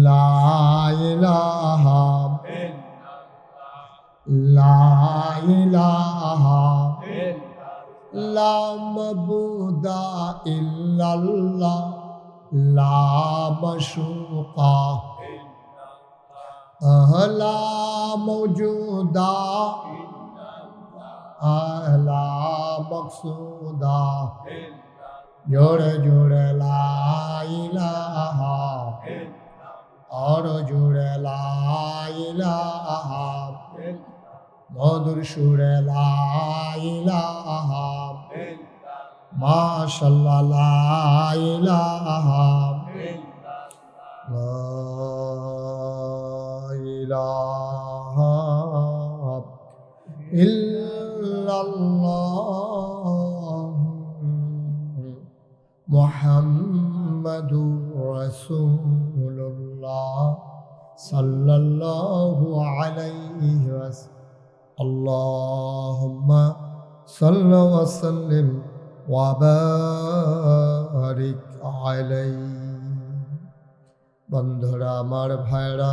লা ইলাহা, লা ইলাহা, লা মাবুদা ইল্লাল্লাহ, লা মাশুকা, লা মওজুদা, লা মকসুদা। জোরে জোরে লা ইলাহা, আর জোরে লা ইলাহা, মধুর সুরে লা ইলাহা, মাশাআল্লাহ লা ইলাহা ইল্লাল্লাহ মুহাম্মাদুর রাসূলুল্লাহ সাল্লাল্লাহু আলাইহি ওয়াসাল্লাম আল্লাহুম্মা সাল্লি ওয়া সাল্লিম ওয়া বারিক আলাইহি। বন্ধুরা আমার, ভাইরা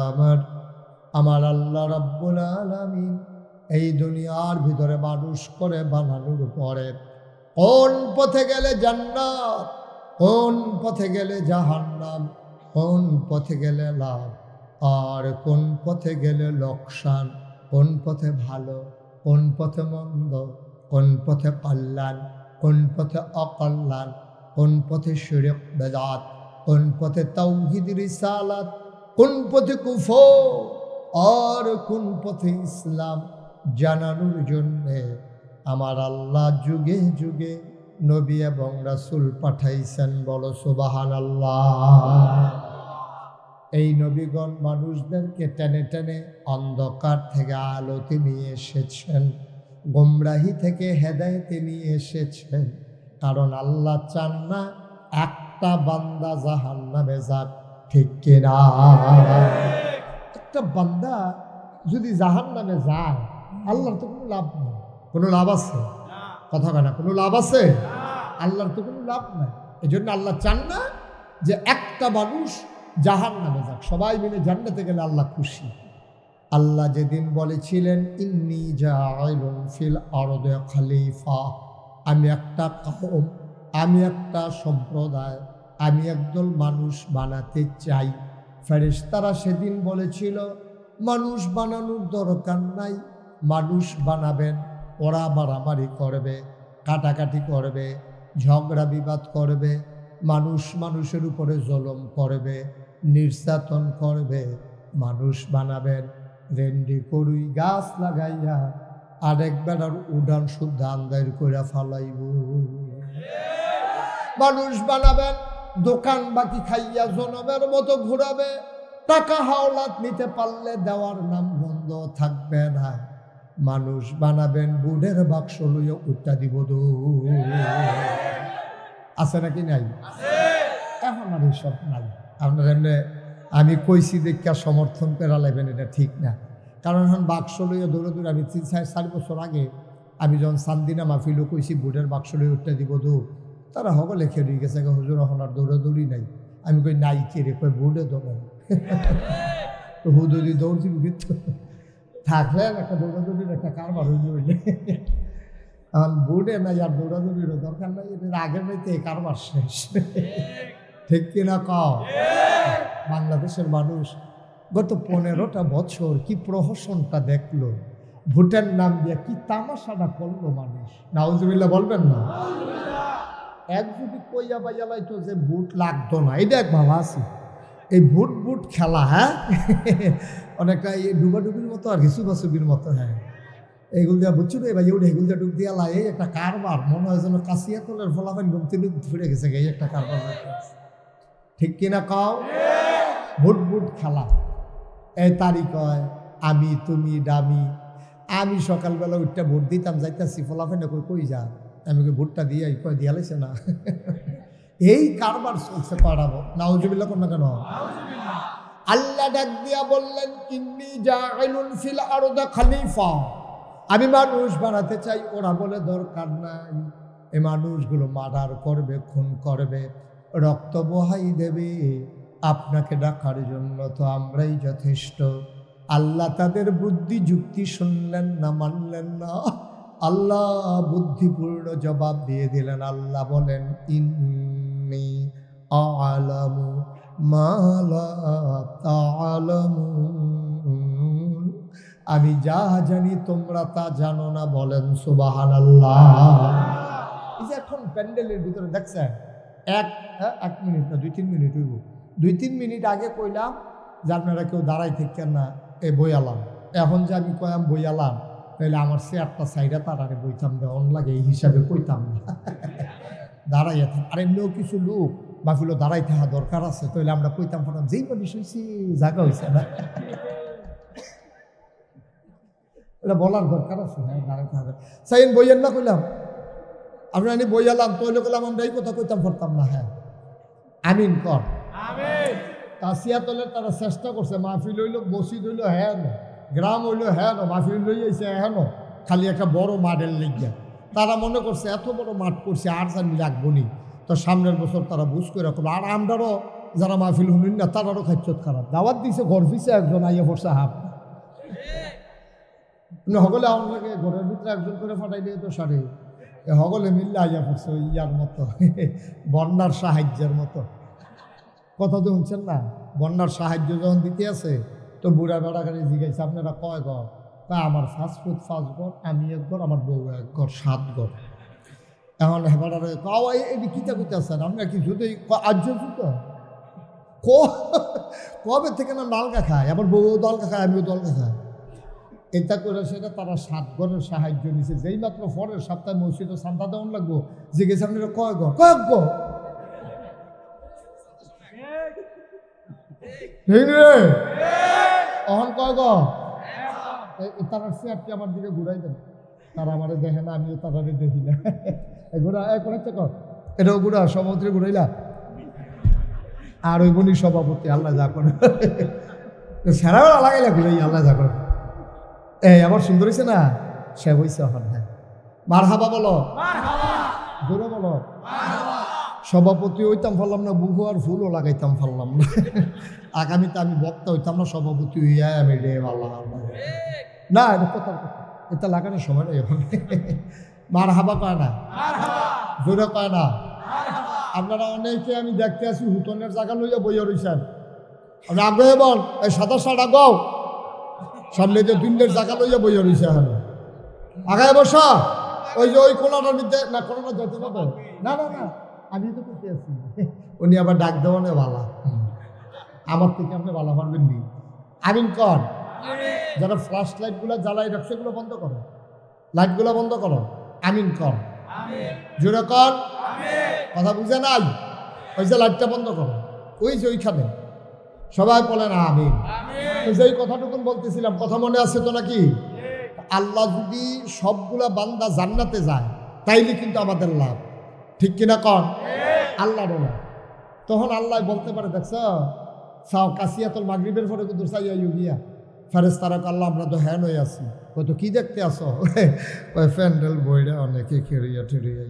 আমার আল্লাহ রাব্বুল আলামিন এই দুনিয়ার ভিতরে মানুষ করে বানানোর পরে কোন পথে গেলে জান্নাত, কোন পথে গেলে জাহান্নাম, কোন পথে গেলে লাভ আর কোন পথে গেলে লোকসান, কোন পথে ভালো, কোন পথে মন্দ, কোন পথে কল্যাণ, কোন পথে অকল্যাণ, কোন পথে শিরক বেদাত, কোন পথে তাওহীদ রিসালাত, কোন পথে কুফর আর কোন পথে ইসলাম জানানোর জন্যে আমার আল্লাহ যুগে যুগে নবী এবং রাসূল পাঠাইছেন। বলো সুবহানাল্লাহ। এই নবীগণ মানুষদেরকে টেনে টেনে অন্ধকার থেকে আলোতে নিয়ে এসেছেন, গোমরাহি থেকে হেদায়েতে নিয়ে এসেছেন। কারণ আল্লাহ চান না একটা বান্দা জাহান্নামে যাক, ঠিক কিনা? একটা বান্দা যদি জাহান্নামে যায় আল্লাহর তো কোনো লাভ নেই। কোনো লাভ আছে? কথা না, কোনো লাভ আছে? আল্লাহর তো কোনো লাভ নাই। এই জন্য আল্লাহ চান না যে একটা মানুষ জাহান্নামে যাক, সবাই মিলে জান্নাতে গেলে আল্লাহ খুশি। আল্লাহ যেদিন বলেছিলেন ইন্নী জাইলুন ফিল আরদি খলিফা, আমি একটা কওম, আমি একটা সম্প্রদায়, আমি একদল মানুষ বানাতে চাই। ফেরেশতারা সেদিন বলেছিল মানুষ বানানোর দরকার নাই, মানুষ বানাবেন, ওরা মারামারি করবে, কাটাকাটি করবে, ঝগড়া বিবাদ করবে, মানুষ মানুষের উপরে জুলুম করবে, নির্যাতন করবে। মানুষ বানাবেন রেন্ডি করুই গাছ লাগাইয়া আরেক বেড়ার উড়ান শুদ্ধ আন্দার করে ফালাইব। মানুষ বানাবেন দোকান বাকি খাইয়া জনমের মতো ঘুরাবে, টাকা হাওলাত নিতে পারলে দেওয়ার নাম বন্ধ থাকবে না। মানুষ বানাবেন বুড়ের বাক্স লইয়া উঠা দিব। আছে নাকি নাই? এখন আর এসব নাই। আপনার এমনি আমি কইছি দেখা সমর্থন করে লাইবেন, এটা ঠিক না। কারণ এখন বাক্স লইয়া দৌড়ে দৌড়ে আমি 3-4 বছর আগে আমি যখন সান্দিনা মাহফিলও কইছি বুড়ের বাক্স লইয়া উঠা দিব দৌড়, তারা হগলে খেয়ে গেছে হুজুর এখন আর দৌড়াদৌড়ি নাই। আমি কই নাই কে রে, কই বুড়ে দৌড়ান হুদুরি দৌড়ছি কিন্তু থাকলে একটা দৌড়াদৌড়ির একটা কারবার হইলে এখন বুড়ে নাই আর দৌড়াদৌড়িরও দরকার নাই। এদের আগের নাইতে কারবার শেষ, ঠিক কিনা কও? বাংলাদেশের মানুষ গত 15টা বছর কি প্রহসনটা দেখলো, ভোটের নাম দিয়ে কি তামাশাটা করলো মানুষ। নাউজুবিল্লাহ বলবেন না? এক যদি কইয়া বাইয়া লাইতো যে ভোট লাগতো না, এটা এক ভাবা আছে। এই ভোট খেলা, হ্যাঁ অনেকটা এই ডুবাডুবির মতো আর কি, সুবাসুবির মতো। হ্যাঁ এইগুলো দিয়া বুঝছো রে ভাই, এগুলো এগুলো ডুব দিয়া লাই, এই একটা কারবার মনে হয় যেন কাশিয়া তোলের ফলাফল ঘুমতে ফিরে গেছে, এই একটা কারবার, ঠিক কিনা কও? ভোট খেলা। এই তারিখ হয় আমি তুমি ডামি, আমি সকালবেলা উঠটা ভোট দিতাম, যাইতাছি ফলাফল কই যা, আমি ভোটটা দিয়ে কয় দিয়া লাইছে না। এই কারবার চলছে পাড়াবো। নাউজুবিল্লাহ কোন না কেন? আল্লাহ ডাক দিয়া বললেন ইন্নী জাইলুন ফিল আরদি খলিফা, আমি মানুষ বানাতে চাই। ওরা বলে দরকার নাই। এই মানুষগুলো মার্ডার করবে, খুন করবে, রক্ত বহাই দেবে। আপনাকে ডাকার জন্য তো আমরাই যথেষ্ট। আল্লাহ তাদের বুদ্ধি যুক্তি শুনলেন না, মানলেন না। আল্লাহ বুদ্ধিপূর্ণ জবাব দিয়ে দিলেন। আল্লাহ বলেন ইন্নী আ'লামু মা লা তা'লামুন, আমি যা জানি তোমরা তা জানো না। বলেন সুবহানাল্লাহ। এই যে এখন প্যান্ডেলের ভিতরে দেখছেন, এক মিনিট না 2-3 মিনিট হইব, 2-3 মিনিট আগে কইলাম যে আপনারা কেউ দাঁড়াই থাকেন না, এই বই আলাম। এখন যে আমি কয়াম বই আলাম, তাহলে আমার চেয়ারটা সাইডে তারারে বইতাম দেওয়ান লাগে, এই হিসাবে কইতাম না। দাঁড়াইয়া থাক। আর এমনিও কিছু লোক মাহফিলও দাঁড়াই থাকা দরকার আছে, তাহলে আমরা কইতাম ফোটাম যেই মানুষ হয়েছি জায়গা হয়েছে না, এটা বলার দরকার আছে। হ্যাঁ দাঁড়াই থাকা সাইন বইয়ের না কইলাম, আমরা এনে বইয়ালাম তৈলে করলাম, আমরা এই কথা কইতাম পারতাম না। হ্যাঁ আমিন কর। কাশিয়াতলের তারা চেষ্টা করছে, মাহফিল হইল, মসজিদ হইল, হ্যাঁ গ্রাম হইল, হ্যাঁ মাহফিল লই আইছে, হ্যাঁ খালি একটা বড় মাঠের লেগিয়া তারা মনে করছে এত বড় মাঠ করছে আর জানি রাখবো নি, তো সামনের বছর তারা বুঝ করে রাখলো। আর আমরারও যারা মাহফিল শুনুন না তারারও খাচ্ছত খারাপ, দাওয়াত দিছে ঘর পিছে একজন আইয়া পড়ছে হাফ, সকলে আমাকে ঘরের ভিতরে একজন করে ফাটাই দিয়ে তো সারে সকলে মিললে আইয়া পড়ছে ওই ইয়ার মতো, বন্যার সাহায্যের মতো। কথা তো শুনছেন না, বন্যার সাহায্য যখন দিতে আছে তো বুড়া বেড়াখানে জিজ্ঞাসা আপনারা কয় ঘর? তা আমার ফাস্টফুড 5 ঘর, আমি 1 ঘর, আমার বউ 1 ঘর, 7 ঘর। এখন হেবারে এটি কিতা করতে আসছেন আপনার কি যদি আর্য জুতো কবে থেকে না ডালকা খায়, আবার বউ দলকা খায়, আমিও দলকা খাই। এটা করে সেটা তারা 7 ঘরের সাহায্য নিছে। যেই মাত্র পরের সপ্তাহে মসজিদে চান্দা দেওয়ান লাগবো, জিজ্ঞেস আপনারা কয় ঘর? কয়েক ঘর। অহন কয় ঘর? তারা চেয়ারটি আমার দিকে ঘুরাই দেন, তারা আমারে দেখে না, আমিও তারারে দেখি না। ঘোরা করেছে কর, এটাও ঘুরা সভাপতি ঘুরাইলা, আর ওই বনি সভাপতি আল্লাহ যা করে সেরাও লাগাইলা ঘুরাই আল্লাহ যা করে। আবার সুন্দর হয়েছে না, সে হয়েছে এখন। হ্যাঁ মারহাবা বলো, জোরে বলো। সভাপতি হইতাম পারলাম না, বুকু আর ফুলও লাগাইতাম পারলাম না। আগামীতে আমি বক্তা হইতাম না, সভাপতি হইয়া আমি রে আল্লাহ না, এটা কথা, এটা লাগানোর সময় নেই এখন। মারহাবা কয় না, জোরে কয় না। আপনারা অনেকে আমি দেখতে আছি হুতনের জায়গা লইয়া বইয়া রয়েছেন, আপনি আগ্রহে বল এই সাদা সাদা গাও সামনে যে দুইনের জায়গা লইয়া বইয়া রয়েছে, এখন আগায় বসা ওই যে ওই কোনাটার মধ্যে না, কোনাটা যেতে পাবো না, না না আমি তো করতে আছি। উনি আবার ডাক দেওয়ানে ভালা, আমার থেকে আপনি ভালো পারবেন নি। আমিন কর। যারা ফ্ল্যাশ লাইটগুলো জ্বালাই রাখছে এগুলো বন্ধ করো, লাইটগুলো বন্ধ করো। আমিন কর, জোরে কর। কথা বুঝে নাই? ওই যে লাইটটা বন্ধ করো, ওই যে ওইখানে সবাই বলেন আমিন। যেই কথাটুকুন বলতেছিলাম, কথা মনে আছে তো নাকি? আল্লাহ যদি সবগুলা বান্দা জান্নাতে যায় তাইলে কিন্তু আমাদের লাভ, ঠিক কিনা কর? আল্লাহ বলা তখন আল্লাহ বলতে পারে, দেখছ সাও কাশিয়াতুল মাগরিবের পরে কিন্তু সাইয়া ইউগিয়া ফেরেশতারা আল্লাহ আমরা তো হ্যান হয়ে আছি, কত কি দেখতে আসো? প্যান্ডেল বইরা অনেকে খেরিয়া ঠেরিয়া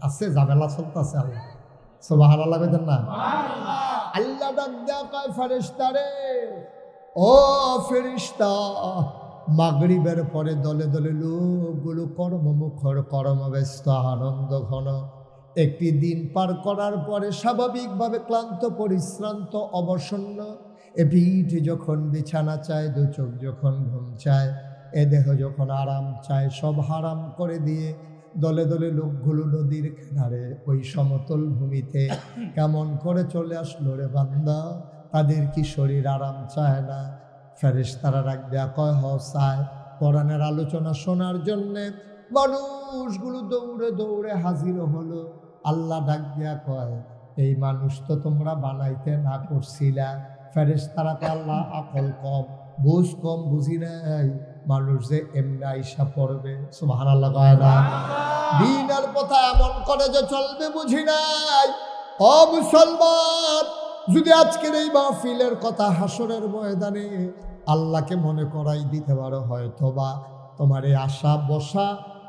আছে, ঝামেলা চলতেছে। আল্লাহ সুবহানাল্লাহ কইতেন না? আল্লাহ ডাক দেয়া কয় ফেরেশতারে, ও ফেরেশতা, মাগরিবের পরে দলে দলে লোকগুলো কর্মমুখর, কর্মব্যস্ত, আনন্দ ঘন। একটি দিন পার করার পরে স্বাভাবিকভাবে ক্লান্ত, পরিশ্রান্ত, অবসন্ন। এ পিঠ যখন বিছানা চায়, দু চোখ যখন ঘুম চায়, এ দেহ যখন আরাম চায়, সব হারাম করে দিয়ে দলে দলে লোকগুলো নদীর কিনারে ওই সমতল ভূমিতে কেমন করে চলে আসলো রে বান্দা, তাদের কি শরীর আরাম চায় না? ফেরেশতারা ডাক দেয়া কয়, হ চায়। কোরআনের আলোচনা শোনার জন্যে মানুষগুলো দৌড়ে দৌড়ে হাজির হলো। আল্লাহ ডাক দেয়া কয়, এই মানুষ তো তোমরা বানাইতে না করছিলা। ফেরেশতারাকে আল্লাহ আকল কম, বুঝ কম বুঝি নাই, মানুষ যে এমনি আইসা পড়বে। সুবহানাল্লাহ কয় না? দিনের পথে এমন করে যে চলবে বুঝি নাই। ও মুসলমান, যদি আজকের এই মাহফিলের কথা হাসরের ময়দানে আল্লাহকে মনে করাই দিতে পারো, হয়তোবা তোমার এই আশা বসা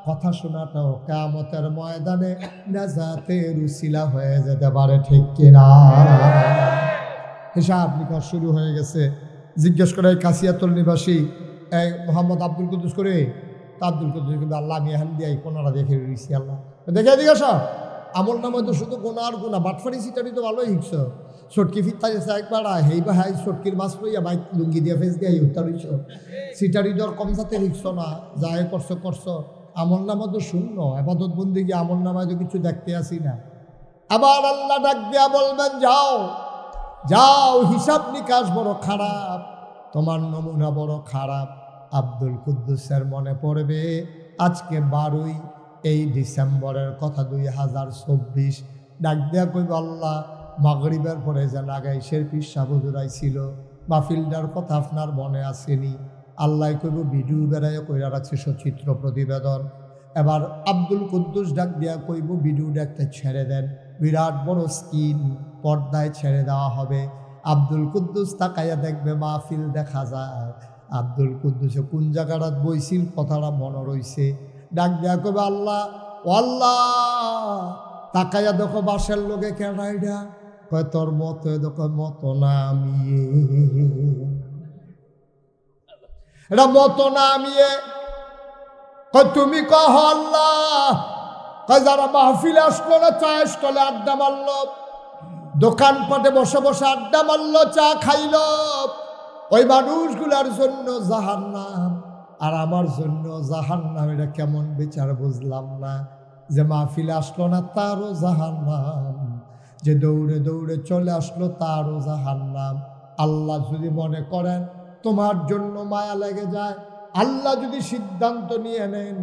কথা শোনাটাও কিয়ামতের ময়দানে নাজাতের উসিলা হয়ে যেতে পারে, ঠিক কিনা? হিসাব নিকাশ শুরু হয়ে গেছে। জিজ্ঞেস করে কাশিয়াতুল নিবাসী এই মোহাম্মদ আব্দুল কুদ্দুস করে, তা আব্দুল কুদ্দুস কিন্তু আল্লাহ আমি হ্যান দিয়ে কোনারা দেখে রয়েছি, আল্লাহ দেখে দিকে সব আমল নামে তো শুধু গোনা আর গোনা, বাটফারি সিটারি তো ভালোই হিংস। সটকি ফিরতা গেছে একবার, হেই বা হাই সটকির মাছ লইয়া বাইক লুঙ্গি দিয়ে ফেস দিয়ে উত্তর হইছ। সিটারি দর কম যাতে হিংস না, যাই করছো করছো, আমল নামা তো শূন্য। আবাদত বন্দিগি আমল নামায় তো কিছু দেখতে আসি না। আবার আল্লাহ ডাক দিয়া বলবেন, যাও যাও, হিসাব নিকাশ বড় খারাপ, তোমার নমুনা বড় খারাপ। আব্দুল কুদ্দুসের মনে পড়বে আজকে 12ই এই ডিসেম্বরের কথা 2024 ডাক দিয়া কইব আল্লাহ মাগরিবের পরে যেন আগাইশের পীর সাহেব হুজুর আইছিল মাহফিলটার কথা আপনার মনে আসেনি। আল্লাহ কইব ভিডিও বেড়াইয়া কইরা রাখছে সচিত্র প্রতিবেদন। এবার আব্দুল কুদ্দুস ডাক দিয়া কইব ভিডিওটা একটা ছেড়ে দেন, বিরাট বড় স্ক্রিন পর্দায় ছেড়ে দেওয়া হবে। আব্দুল কুদ্দুস তাকাইয়া দেখবে মাহফিল দেখা যায়। আব্দুল কুদ্দুসে কোন জায়গাটাত বইছিল কথাটা মনে রইছে। ডাক দেয়া কবে আল্লাহ ও আল্লাহ, তাকাইয়া দেখো বাসের লোকে কেনাইডা কয় তোর মতো দেখো মতো না আমিয়ে, এটা মতো না আমিয়ে কয় তুমি কহ আল্লাহ। কয় যারা মাহফিলে আসলো না চা স্টলে আড্ডা মারলো, দোকানপাটে বসে বসে আড্ডা মারলো, চা খাইল, ওই মানুষগুলার জন্য জাহান্নাম আর আমার জন্য জাহান্নাম। এটা কেমন বিচার বুঝলাম না। যে মাহফিলে আসলো না তারও জাহান্নাম, যে দৌড়ে দৌড়ে চলে আসলো তারও জাহান্নাম। আল্লাহ যদি মনে করেন তোমার জন্য মায়া লেগে যায়, আল্লাহ যদি সিদ্ধান্ত নিয়ে নেন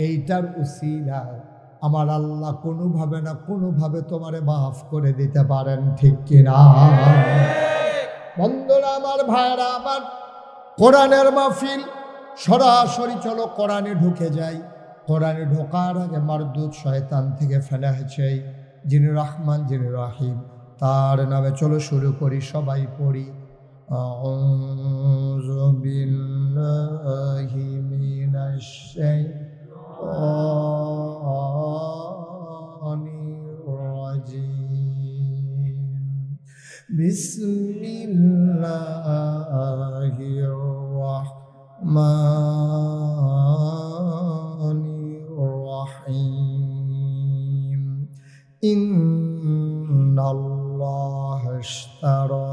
এইটার উসিলায় আমার আল্লাহ কোনোভাবে না কোনোভাবে তোমারে মাফ করে দিতে পারেন, ঠিক কিনা? বন্ধুরা আমার, ভাইরা আমার, কোরআনের মাহফিল সরাসরি চলো কোরআনে ঢুকে যাই। কোরআনে ঢোকার আগে মারদুদ শয়তান থেকে ফেলে হয়েছে যিনি রহমান যিনি রহিম, তার নামে চলো শুরু করি, সবাই পড়ি। আউযু বিল্লাহি মিনাশ শাইতানির রাজিম। বিসমিল্লাহির রাহমানির রাহিম। ইন্নাল্লাহা ইশতারা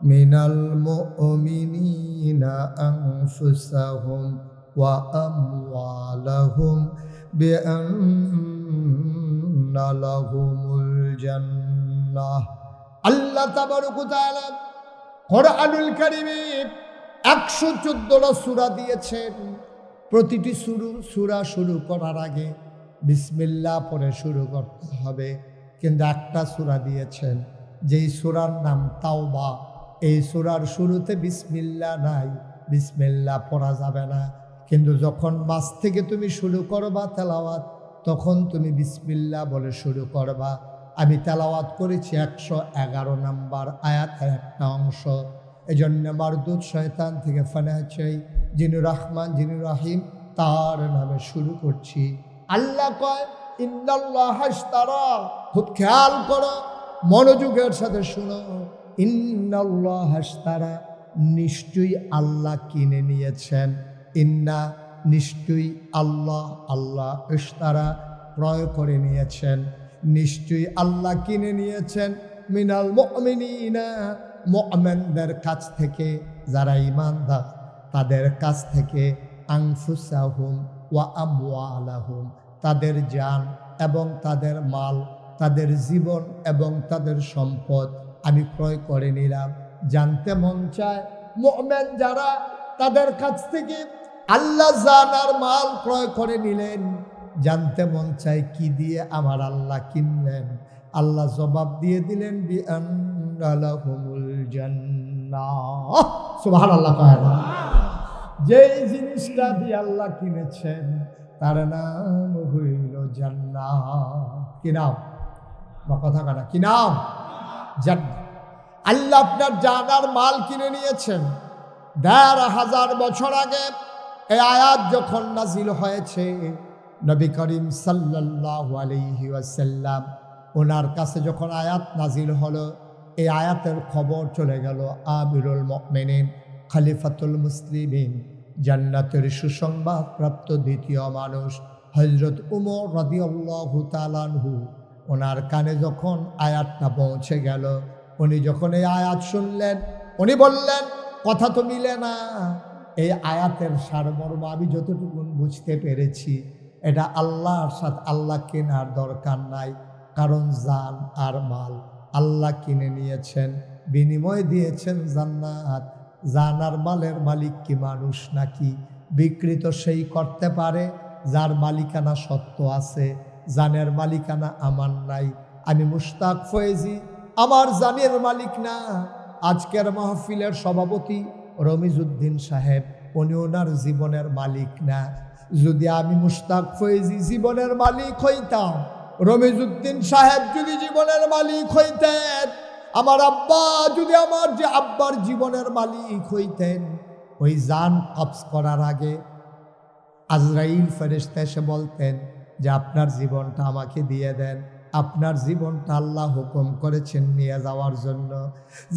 মিনাল মুমিনিনা আনফুসাহুম ওয়া আমওয়ালাহুম বিআন্না লাহুমুল জান্নাহ। আল্লাহ তাবারক ওয়া তাআলা কোরআনুল কারীমে 114টা সূরা দিয়েছেন। প্রতিটি সূরা শুরু করার আগে বিসমিল্লাহ পড়ে শুরু করতে হবে, কিন্তু একটা সূরা দিয়েছেন যেই সূরার নাম তাওবা। এই সূরার শুরুতে বিসমিল্লাহ নাই, বিসমিল্লাহ পড়া যাবে না। কিন্তু যখন মাঝ থেকে তুমি শুরু করবা তেলাওয়াত, তখন তুমি বিসমিল্লাহ বলে শুরু করবা। আমি তেলাওয়াত করেছি 111 নম্বর আয়াতের একটা অংশ। এজন্য মারদুদ শয়তান থেকে ফানা চাই, যিনি রহমান যিনি রহিম তার নামে শুরু করছি। আল্লাহ কয় ইন্নাল্লাহা ইশতারা, খুব খেয়াল করো, মনোযোগের সাথে শুনো। ইন্নাল্লাহা ইশতারা, নিশ্চয়ই আল্লাহ কিনে নিয়েছেন। ইন্না, নিশ্চয়ই, আল্লাহ, আল্লাহ, ইশতারা, ক্রয় করে নিয়েছেন। নিশ্চয়ই আল্লাহ কিনে নিয়েছেন মিনাল মুমিনিনা, মুমিনদের কাছ থেকে, যারা ঈমানদার তাদের কাছ থেকে, আনফুসাহুম ওয়া আমওয়ালাহুম, তাদের জান এবং তাদের মাল, তাদের জীবন এবং তাদের সম্পদ আমি ক্রয় করে নিলাম। জানতে মন চায় মুমিন যারা, তাদের কাছ থেকে আল্লাহ জান আর মাল ক্রয় করে নিলেন। জানতে মন চায় কি দিয়ে আমার আল্লাহ কিনলেন। আল্লাহ জবাব দিয়ে দিলেন বিআন্না লাহুমুল জান্নাহ। সুবহানাল্লাহ। যেই জিনিসটা দিয়ে আল্লাহ কিনেছেন তার নাম হইল জান্নাত। কি নাম? বা কথা কাটা, কি নাম? জান্নাত। আল্লাহ আপনার জানার মাল কিনে নিয়েছেন। ১৫০০ বছর আগে এই আয়াত যখন নাজিল হয়েছে, নবী করিম সাল্লাল্লাহু আলাইহি ওয়াসাল্লাম ওনার কাছে যখন আয়াত নাজিল হলো, এই আয়াতের খবর চলে গেল আমিরুল মুমিনিন, খলিফাতুল মুসলিমিন, জান্নাতের সুসংবাদ প্রাপ্ত দ্বিতীয় মানুষ হযরত উমর রাদিয়াল্লাহু তাআলা আনহু, ওনার কানে যখন আয়াতটা পৌঁছে গেল, উনি যখন এই আয়াত শুনলেন, উনি বললেন কথা তো মিলে না। এই আয়াতের সারমর্ম আমি যতটুকু বুঝতে পেরেছি, এটা আল্লাহর সাথে আল্লাহ কেনার দরকার নাই, কারণ জান আর মাল আল্লাহ কিনে নিয়েছেন, বিনিময় দিয়েছেন জান্নাত। জান আর মালের মালিক কি মানুষ নাকি? বিক্রি তো সেই করতে পারে যার মালিকানা সত্য আছে, জানের মালিকানা আমার নাই। আমি মুশতাক ফয়েজি আমার জানের মালিক না। আজকের মাহফিলের সভাপতি রমিজউদ্দিন সাহেব, উনি ওনার জীবনের মালিক না। যদি আমি মুশতাক ফয়েজি জীবনের মালিক হইতাম, রমিজউদ্দিন সাহেব যদি জীবনের মালিক হইতেন, আমার আব্বা যদি আমার যে আব্বার জীবনের মালিক হইতেন, ওই জান কবজ করার আগে আজরাইল ফেরেশতা এসে বলতেন যে আপনার জীবনটা আমাকে দিয়ে দেন, আপনার জীবনটা আল্লাহ হুকুম করেছেন নিয়ে যাওয়ার জন্য।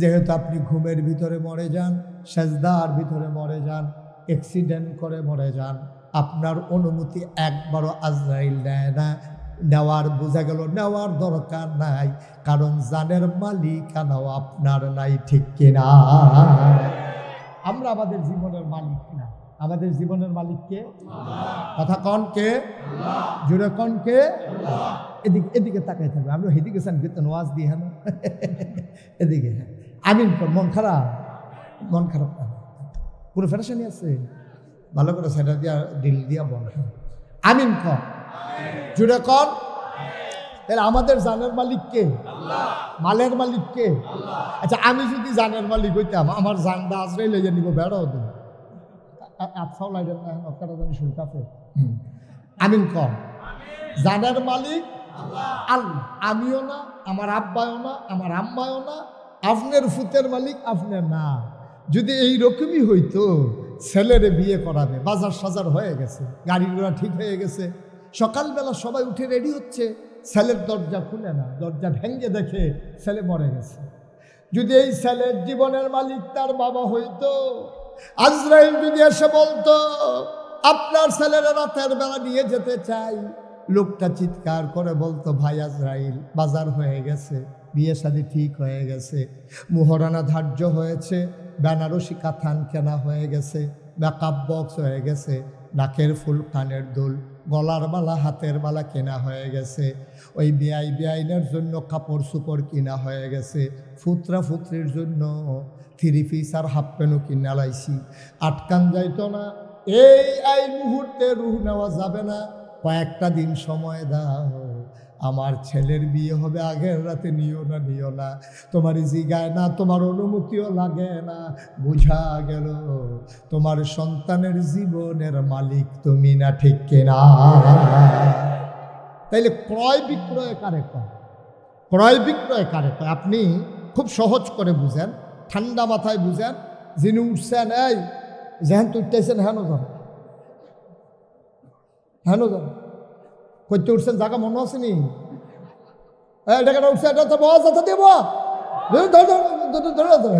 যেহেতু আপনি ঘুমের ভিতরে মরে যান, সেজদার ভিতরে মরে যান, অ্যাক্সিডেন্ট করে মরে যান, আপনার অনুমতি একবারও আজরাইল নেয় না। নেওয়ার বোঝা গেল নেওয়ার দরকার নাই, কারণ জানের মালিকানাও আপনার নাই, ঠিক কিনা? আমরা আমাদের জীবনের মালিক না, আমাদের জীবনের মালিককে কথা কন কে? জুড়ে কন কে? এদিকে এদিকে তাকাই থাকবে, আমরা হেদিকে চান বেতন ওয়াজ দিয়ে হ্যাঁ এদিকে। হ্যাঁ আমিন কর। মন খারাপ, মন খারাপ না, কোনো ফেরেশানি আছে? ভালো করে সেটা দিয়া দিল দিয়া বল আমিন কর, জুড়ে কর। তাহলে আমাদের জানের মালিক কে? মালের মালিক কে? আচ্ছা আমি যদি জানের মালিক হইতাম, আমার জানটা আজরাইল লইয়া নিব, বেড়াও দেব, আচ্ছাও লাগেন না, আপনারা জানি শুনতে। আমিন কর। জানের মালিক আল্লাহ, আমিও না, আমার আব্বাও না, আমার আম্মাও না, আপনার ফুতের মালিক আপনার না। যদি এইরকমই হইতো, ছেলেরে বিয়ে করাবে, বাজার সাজার হয়ে গেছে, গাড়ি ঘোড়া ঠিক হয়ে গেছে, সকালবেলা সবাই উঠে রেডি হচ্ছে, ছেলের দরজা খুলে না, দরজা ভেঙে দেখে ছেলে মরে গেছে। যদি এই ছেলের জীবনের মালিক তার বাবা হইতো, আজরাইল যদি এসে বলতো আপনার ছেলেরা রাতের বেলা নিয়ে যেতে চাই, লোকটা চিৎকার করে বলতো ভাই আজরাইল বাজার হয়ে গেছে, বিয়ে শাদী ঠিক হয়ে গেছে, মুহরানা ধার্য হয়েছে, বেনারসি কাথান কেনা হয়ে গেছে, মেকআপ বক্স হয়ে গেছে, নাকের ফুল, কানের দুল, গলার মালা, হাতের মালা কেনা হয়ে গেছে, ওই বেআইনের জন্য কাপড় চোপড় কিনা হয়ে গেছে, ফুতরা ফুতরির জন্য থ্রি পিস আর হাফ প্যান্টও কিনা লাইছি, আটকান যাইতো না। এই মুহূর্তে রুহ নেওয়া যাবে না, কয়েকটা দিন সময় দাও, আমার ছেলের বিয়ে হবে, আগের রাতে নিও না, তোমার জিগায় না, তোমার অনুমতিও লাগে না, বুঝা গেল তোমার সন্তানের জীবনের মালিক তুমি না, ঠিক কিনা? তাইলে ক্রয় বিক্রয় কারে কয়? ক্রয় বিক্রয় কারে কয়? আপনি খুব সহজ করে বুঝেন, ঠান্ডা মাথায় বুঝেন। যিনি উঠছেন, এই যেহেন তুইতেছেন হেন যান করতে উঠছেন, জায়গা মনে আসেনি? উঠছে, এটা তো বস যাতে দেব।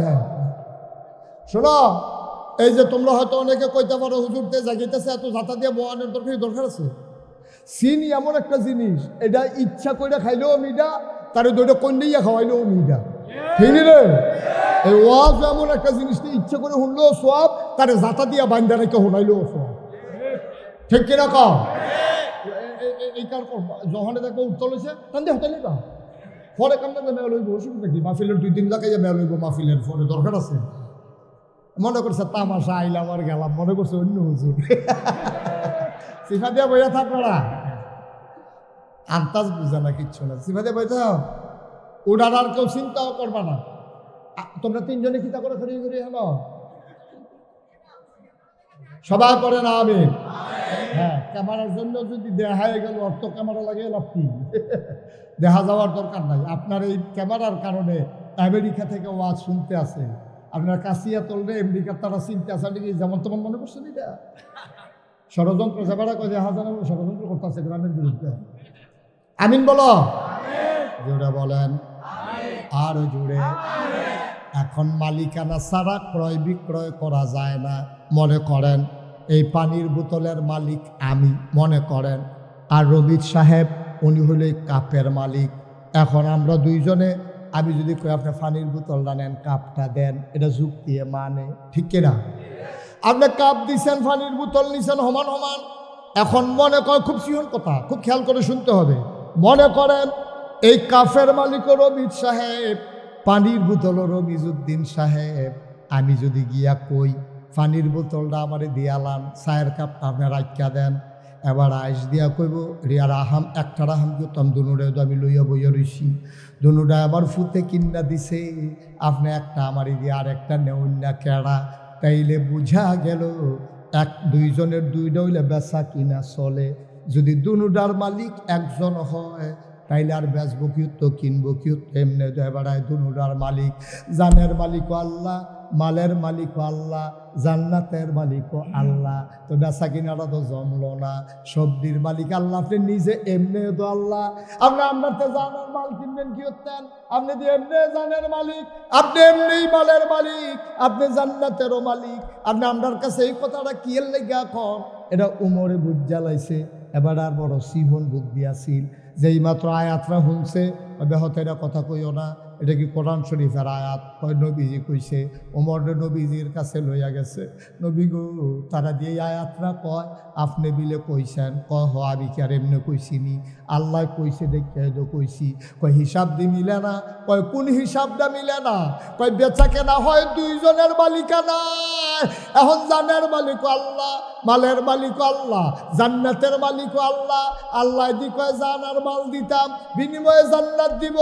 হ্যাঁ শোনো, এই যে তোমরা হয়তো অনেকে কইতে পারো হুজুরতে জাগিতেছে, এত জাতা দিয়ে বোয়ানোর দরকার আছে? চিনি এমন একটা জিনিস, এটা ইচ্ছা করে খাইলেও মিডা, তার দুইটা কন্যাইয়া খাওয়াইলেও মিডা, ঠিক রে? এই ওয়াজ এমন একটা জিনিস, ইচ্ছা করে শুনলেও সব, তার জাতা দিয়া বান্ধা রেখে শুনাইলেও সব, ঠিক কিনা কম? এই কার যখন দেখো উত্তর হয়েছে তান্দি হোটেলে না, পরে কামটা মেয়ে লইব, অসুবিধা কি? মাহফিলের 2-3 জায়গায় মেয়ে লইব, মাহফিলের পরে দরকার আছে? মনে করছে তামাশা আইলাম আর গেলাম, মনে করছে অন্য হুজুর। সিফা দিয়া বইয়া থাকবো না, আন্তাজ বুঝা না, কিচ্ছু না, সিফা দিয়া বই থাক, ওটার আর কেউ চিন্তাও করবা না। তোমরা 3 জনে কিতা করে খড়ি করি হেন সবাই করে না? আমি হ্যাঁ, ক্যামেরার জন্য যদি দেখায় গেল, অর্থ ক্যামেরা লাগিয়ে লাভ কি? দেখা যাওয়ার দরকার নাই। আপনার এই ক্যামেরার কারণে আমেরিকা থেকে ওয়াজ শুনতে আসে, আপনার কাশিয়া তলবে আমেরিকার তারা চিনতে আসে নাকি? যেমন তেমন মনে করছেন, এটা ষড়যন্ত্র। সেবারা কয়ে হাজার ষড়যন্ত্র করতেছে গ্রামের বিরুদ্ধে। আমিন বলো, জোরে বলেন, আর জোরে। এখন মালিকানা ছাড়া ক্রয় বিক্রয় করা যায় না। মনে করেন এই পানির বোতলের মালিক আমি, মনে করেন, আর রবিদ সাহেব উনি হলো এই কাপের মালিক। এখন আমরা দুইজনে, আমি যদি কই আপনি পানির বোতলটা নেন, কাপটা দেন, এটা যুক্তি মানে, ঠিক কিনা? আপনি কাপ দিচ্ছেন, পানির বোতল নিছেন, সমান সমান। এখন মনে করেন, খুব সিহন কথা, খুব খেয়াল করে শুনতে হবে, মনে করেন এই কাপের মালিকও রবিদ সাহেব, পানির বোতলও রমিজউদ্দিন সাহেব। আমি যদি গিয়া কই পানির বোতলটা আমারে দিয়ালাম, চায়ের কাপটা আপনি রাখিয়া দেন, এবার আইস দিয়া কইব রিয়ার আহাম একটা রাহাম করতাম দুনুরে তো আমি লইয়া বইয়া রইছি দুনুটা আবার ফুতে কিনা দিছে আপনি একটা আমারই দিয়ে আর একটা নেউন না কেড়া তাইলে বুঝা গেল এক দুইজনের দুইটা হইলে বেচা কিনা চলে যদি দুনুটার মালিক একজন হয় তাইলে আর বেচবো কিউ তো কিনবো কিউ এমনি বেড়ায় দুনুটার মালিক জানের মালিকও আল্লাহ মালের মালিকও আল্লাহ জান্নাতের মালিকও আল্লাহ তো বেচা কিনাটা তো জমলো না সবজির মালিক আল্লাহ আপনি নিজে এমনি তো আল্লাহ আপনি আপনার তো জানার মাল কিনবেন কি হতেন আপনি তো এমনি জানের মালিক আপনি এমনি মালের মালিক আপনি জান্নাতেরও মালিক আপনি আপনার কাছে এই কথাটা কি এর লেগে এখন এটা উমরে বুঝ জ্বালাইছে এবার আর বড় সিহন বুদ্ধি আসিল যেই মাত্র আয়াতরা শুনছে বেহতে এটা কথা কইও না এটা কি কোরআন শরীফের আয়াত কয় নবীজি কইছে ওমর নবীজির কাছে লইয়া গেছে নবী গো তারা দিয়ে আয়াতরা কয় আপনি বিলে কইছেন কয় হ আমি কি আর এমনি কইছিনি আল্লাহ কইছে দেখে কইছি কয় হিসাব দি মিলে না কয় কোন হিসাবটা মিলে না কয় বেচা কেনা হয় দুইজনের মালিকানা এখন জানের মালিক আল্লাহ মালের মালিক আল্লাহ জান্নাতের মালিক আল্লাহ আল্লাহ দি কয় জানার মাল দিতাম বিনিময়ে জান্নাত দিব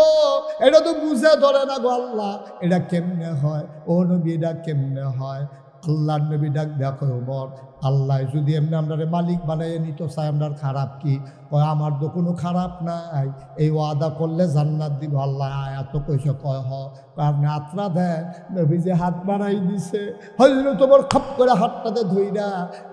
এটা তো বুঝে ধরে না গো আল্লাহ এটা কেমনে হয় ও নবী এটা কেমনে হয় আল্লাহর নবী ডাক দেখো ওমর আল্লাহ যদি এমনি আমরা মালিক বানাইয়ে নিত চাই আপনার খারাপ কি কয় আমার তো কোনো খারাপ নাই এই ওয়াদা করলে জান্নাত দিব আল্লাহ এত কইছে কয় আপনি হাতটা দেন নবী যে হাত বাড়াই দিছে হইল তোমার খপ করে হাতটাতে ধইরা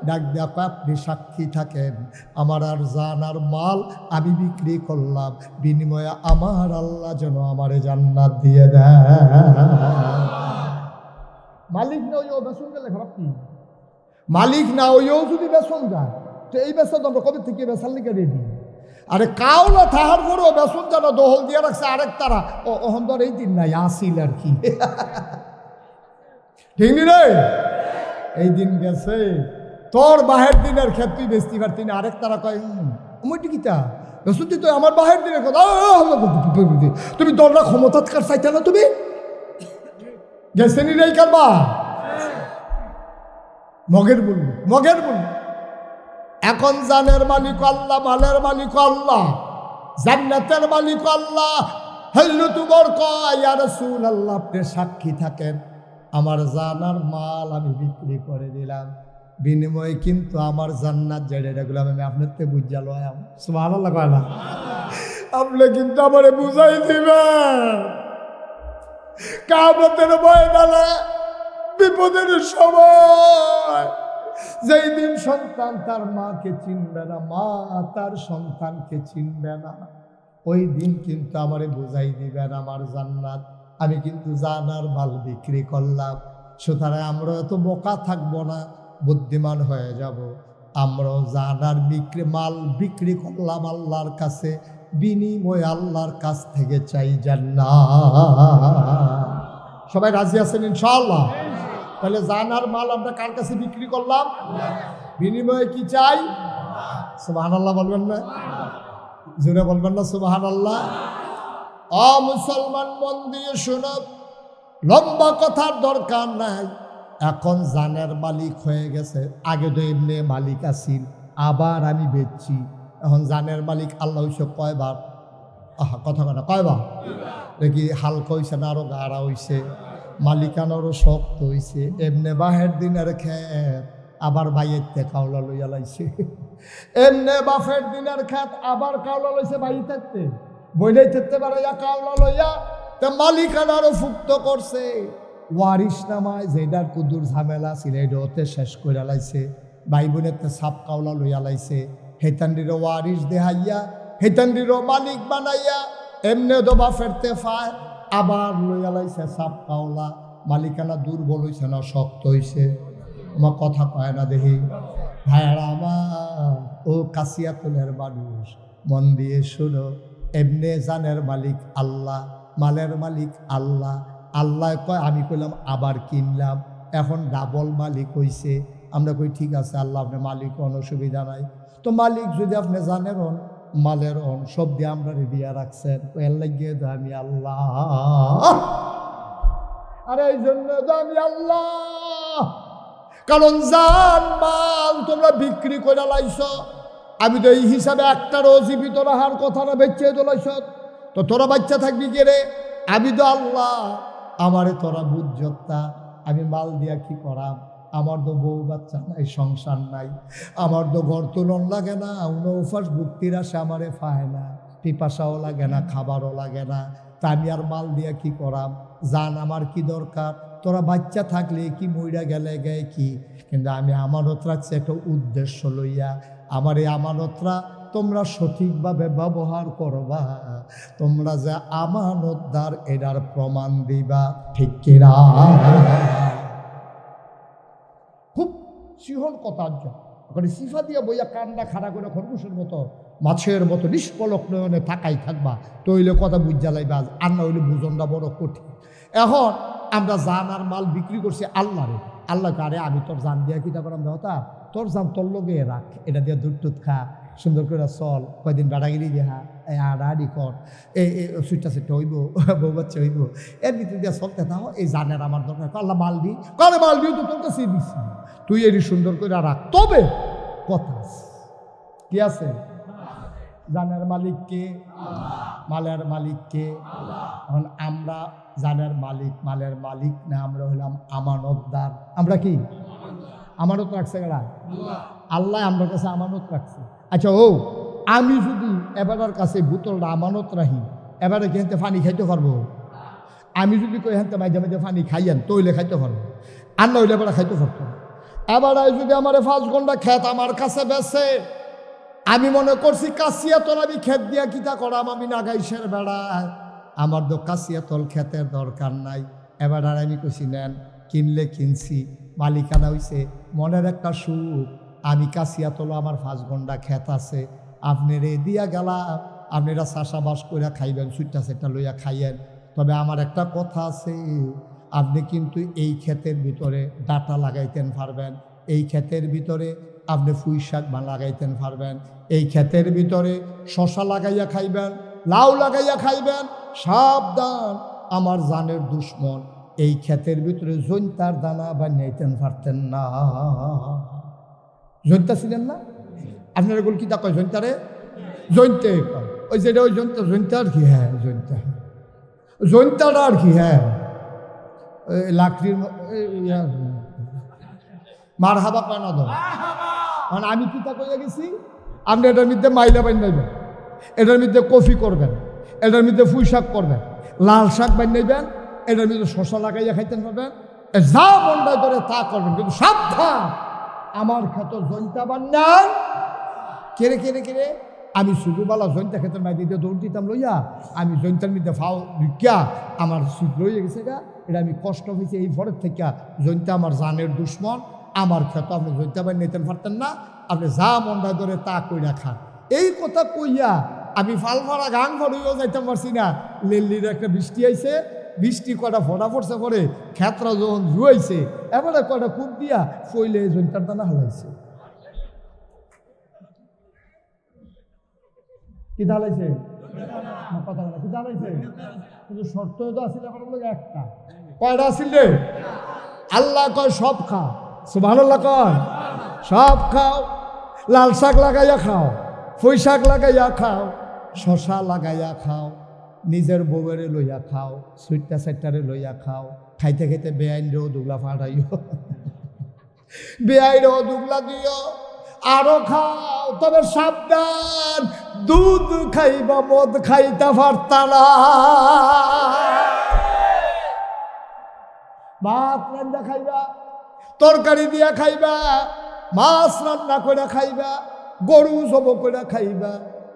ডাক দেখো আপনি সাক্ষী থাকেন আমার আর জান আর মাল আমি বিক্রি করলাম বিনিময়ে আমার আল্লাহ যেন আমারে জান্নাত দিয়ে দেয় মালিক না ওই বেসন গেলে খারাপ কি মালিক না ওইও যদি বেসন যায় তো এই বেসন আমরা কবে থেকে বেসার লিখে রেডি আরে কাউলা থাহার পরেও বেসন যারা দহল দিয়ে রাখছে আরেক তারা ওহন ধর এই দিন নাই আসিল আর কি ঠিক নি রে এই দিন গেছে তোর বাহের দিনের ক্ষেত তুই বেচতে পারতি না আরেক তারা কয় মই টিকিতা বেসন তো আমার বাহের দিনের কথা তুমি দলরা ক্ষমতাৎকার চাইতে না তুমি গেছে নি রেই কারবা মগের বলল এখন জানের মালিক আল্লাহ মালের মালিক আল্লাহ জান্নাতের মালিক আল্লাহ হল্লু তোমার কয় ইয়া রাসূলুল্লাহ আপনি সাক্ষী থাকেন আমার জানার মাল আমি বিক্রি করে দিলাম বিনিময়ে কিন্তু আমার জান্নাত যেগুলো আমি আপনার তে বুঝা লয়াম সুবহানাল্লাহ কয় না আপনি কিন্তু আমারে বুঝাই দিবেন কিয়ামতের ময়দানে বিপদের সময় যেই দিন সন্তান তার মাকে চিনবে না মা তার সন্তানকে চিনবে না ওই দিন কিন্তু আমারে বুঝাই দিবেন আমার জান্নাত আমি কিন্তু জানার মাল বিক্রি করলাম সুতরাং আমরা এত বোকা থাকবো না বুদ্ধিমান হয়ে যাব আমরাও জানার মাল বিক্রি করলাম আল্লাহর কাছে বিনিময় আল্লাহর কাছ থেকে চাই জান্নাত সবাই রাজি আছেন ইনশাআল্লাহ তাহলে জানার মাল আমরা কার কাছে বিক্রি করলাম বিনিময়ে কি চাই সুবহানাল্লাহ বলবেন না জোরে বলবেন না সুবহানাল্লাহ মুসলমান মন দিয়ে শোনো লম্বা কথার দরকার নাই এখন জানের মালিক হয়ে গেছে আগে তো এমনি মালিক আসিল আবার আমি বেচছি এখন জানের মালিক আল্লাহ হইছে কয়বার কথা কথা কয়বার দেখি হালকা হইছে না আরো গাড়া হইছে মালিকানারও শক্ত হইছে এমনে বাহের দিনের খেত আবার বাইয়েতে কাউলা লইয়া লাইছে এমনে বাফের দিনের খেত আবার কাউলা লইছে বাই থাকতে বইলেই থাকতে পারে কাউলা লইয়া তে মালিকানারও ফুক্ত করছে ওয়ারিশ নামায় যেটার কুদুর ঝামেলা ছিল এটাতে শেষ করে লাইছে ভাই বোনের সাপ কাউলা লইয়া লাইছে হেতান্ডিরও ওয়ারিশ দেহাইয়া হেতান্ডিরও মালিক বানাইয়া এমনে দোবা ফেরতে ফায় আবার লইয়া লাইছে সাপ কাউলা মালিকানা দুর্বল হইছে না শক্ত হইছে আমার কথা কয় না দেখি ভাইয়ারা আমার ও কাশিয়াতুলের মানুষ মন দিয়ে শুনো এমনে জানের মালিক আল্লাহ মালের মালিক আল্লাহ আল্লাহ কয় আমি কইলাম আবার কিনলাম এখন ডাবল মালিক হইছে আমরা কই ঠিক আছে আল্লাহ আপনি মালিক কোনো অসুবিধা নাই তো মালিক যদি আপনি জানেন মালের অন সব দিয়ে আমরা দিয়া রাখছেন এর লাগিয়ে তো আমি আল্লাহ আরে এই জন্য তো আমি আল্লাহ কারণ জান মাল তোমরা বিক্রি করে লাইছ আমি তো এই হিসাবে একটারও জীবিত রাহার কথাটা বেঁচে তোলাইছ, তো তোরা বাচ্চা থাকবি কে রে? আমি তো আল্লাহ, আমারে তোরা বুঝতা। আমি মাল দিয়া কি করাম? আমার তো বউ বাচ্চা নাই, সংসার নাই, আমার তো ঘর তুলন লাগে না, উনফাস ভুক্তির আসে আমারে পায় না, পিপাসাও লাগে না, খাবারও লাগে না, তা আমি আর মাল দিয়া কি করাম? জান আমার কি দরকার? তোরা বাচ্চা থাকলে কি, মইরা গেলে গায়ে কি, কিন্তু আমি আমানত রাখছি একটা উদ্দেশ্য লইয়া। আমার এই আমানতরা তোমরা সঠিকভাবে ব্যবহার করবা, তোমরা যে আমানতদার এটার প্রমাণ দিবা, ঠিক কিনা? খুব সিহন কথার জন্য সিফা দিয়ে বইয়া কান্না খাড়া করে খরগোশের মতো, মাছের মতো নিষ্কলক নয়নে থাকাই থাকবা, তৈলে কথা বুঝা লাইবা, আর না হইলে বুঝনটা বড় কঠিন। এখন আমরা জান আর মাল বিক্রি করছি আল্লাহরে। আল্লাহ আরে আমি তোর জান দিয়া কিতা করাম দেহতা, তোর জান তোর লগে রাখ, এটা দিয়ে দুধ টুধ খা, সুন্দর করে চল, কয়দিন বেড়াগিরি দেহা, আড়াআড়ি কর, এই সুইটা সেটা হইব, বউ বাচ্চা হইব, এর ভিতরে দিয়ে চলতে থাকো। এই জানের আমার দরকার, আল্লাহ মাল দি, কারণ মাল দিও তো তোর কাছে দিচ্ছি, তুই এটি সুন্দর করে রাখ। তবে কথা কি আছে? জানের মালিককে, মালের মালিককে। এখন আমরা জানের মালিক, মালের মালিক না, আমরা হইলাম আমানতদার। আমরা কি আমানত রাখছে গেলা? আল্লাহ আমার কাছে আমানত রাখছে। আচ্ছা, ও আমি যদি এবারের কাছে বোতলটা আমানত রাখি, এবারে কি হেনতে পানি খাইতে পারবো? আমি যদি কই হেনতে মাঝে মাঝে পানি খাইয়েন, তৈলে খাইতে পারবো, আর না হইলে এবারে খাইতে পারতো না। এবারে যদি আমার 5 ঘন্টা খেত আমার কাছে বেছে, আমি মনে করছি কাশিয়াতল আমি ক্ষেত দিয়া কিতা করাম, আমি নাগাইশের বেড়ায়, আমার তো কাশিয়াতল ক্ষেতের দরকার নাই। এবার আর আমি কইছি নেন, কিনলে কিনছি, মালিকানা হইছে, মনের একটা সুখ। আমি কাশিয়াতল আমার 5 ঘন্টা ক্ষেত আছে, আপনার এ দিয়া গেলাম, আপনারা চাষাবাস করে খাইবেন, সুইটা সেটা লইয়া খাইয়েন। তবে আমার একটা কথা আছে, আপনি কিন্তু এই ক্ষেতের ভিতরে ডাটা লাগাইতেন পারবেন, এই ক্ষেতের ভিতরে আপনি পুঁই শাক লাগাইতেন পারবেন, এই ক্ষেতের ভিতরে শশা লাগাইয়া খাইবেন, লাউ লাগাইয়া খাইবেন। সাবধান, আমার জানের দুশ্মন এই ক্ষেতের ভিতরে জৈন্তার দানা বানাইতেন পারতেন না। জৈন্তা ছিলেন না আপনার? এগুলো কি তা কয় জৈন্তারে? জৈন্তে কয়, ওই যেটা ওই জৈন্তা, জৈন্তা আর কি? হ্যাঁ জৈন্তা, জৈন্তাটা আর কি? হ্যাঁ লাকড়ির মার হাবা কয় না ধর। মানে আমি কিতা কইয়া গেছি, আপনি এটার মধ্যে মাইলা বানাইবেন, এটার মধ্যে কফি করবেন, এটার মধ্যে পুঁই শাক করবেন, লাল শাক বানাইবেন, এটার মধ্যে শশা লাগাইয়া খাইতেন পারবেন, যা মন্ডায় ধরে তা করবেন, কিন্তু সাবধান আমার ক্ষেত জৈন্তা বান্নান। কেড়ে কেড়ে কেড়ে আমি শুধুবেলা জৈন্তা ক্ষেতের মাই দিয়ে দৌড় দিতাম লইয়া, আমি জৈন্তার মধ্যে ফাও ঢুকিয়া আমার সুখ রয়ে গেছে গা, এটা আমি কষ্ট হয়েছে এই ভরের থেকে। জৈন্তা আমার জানের দুশ্মন, আমার ক্ষেত আপনি জৈন্তা বাই নিতেন পারতেন না, আপনি যা মন্ডা ধরে তা কইরা খান। এই কথা কইয়া আমি ফাল ভরা গান ভরেও যাইতাম পারছি না। লেল্লির একটা বৃষ্টি আইছে, বৃষ্টি কটা ফোটা পড়ছে, পরে ক্ষেতরা যখন জুয়াইছে, এবারে কটা কূপ দিয়া ফইলে জৈন্তার দানা হালাইছে। কি দাঁড়াইছে? কথা বলা কি দাঁড়াইছে? কিন্তু শর্ত তো আসলে আমার লোক একটা, কয়টা আসিল রে? আল্লাহ কয় সব খাও, সুবহানাল্লাহ কয় সব খাও, লাল শাক লাগাইয়া খাও, পুঁই শাক লাগাইয়া খাও, শশা লাগাইয়া খাও, নিজের বউয়েরে লইয়া খাও, সুইটটা সাইটটারে লইয়া খাও, খাইতে খাইতে বেআইনরেও দুগলা ফাটাইও, বেআইরেও দুগলা দিও, আরো খাও। তবে সাবধান, দুধ খাইবা, মদ খাইতে পারতা না। ভাত রান্না খাইবা, তরকারি দিয়া খাইবা, মাছ রান্না করে খাইবা, গরু জব করে খাইবা,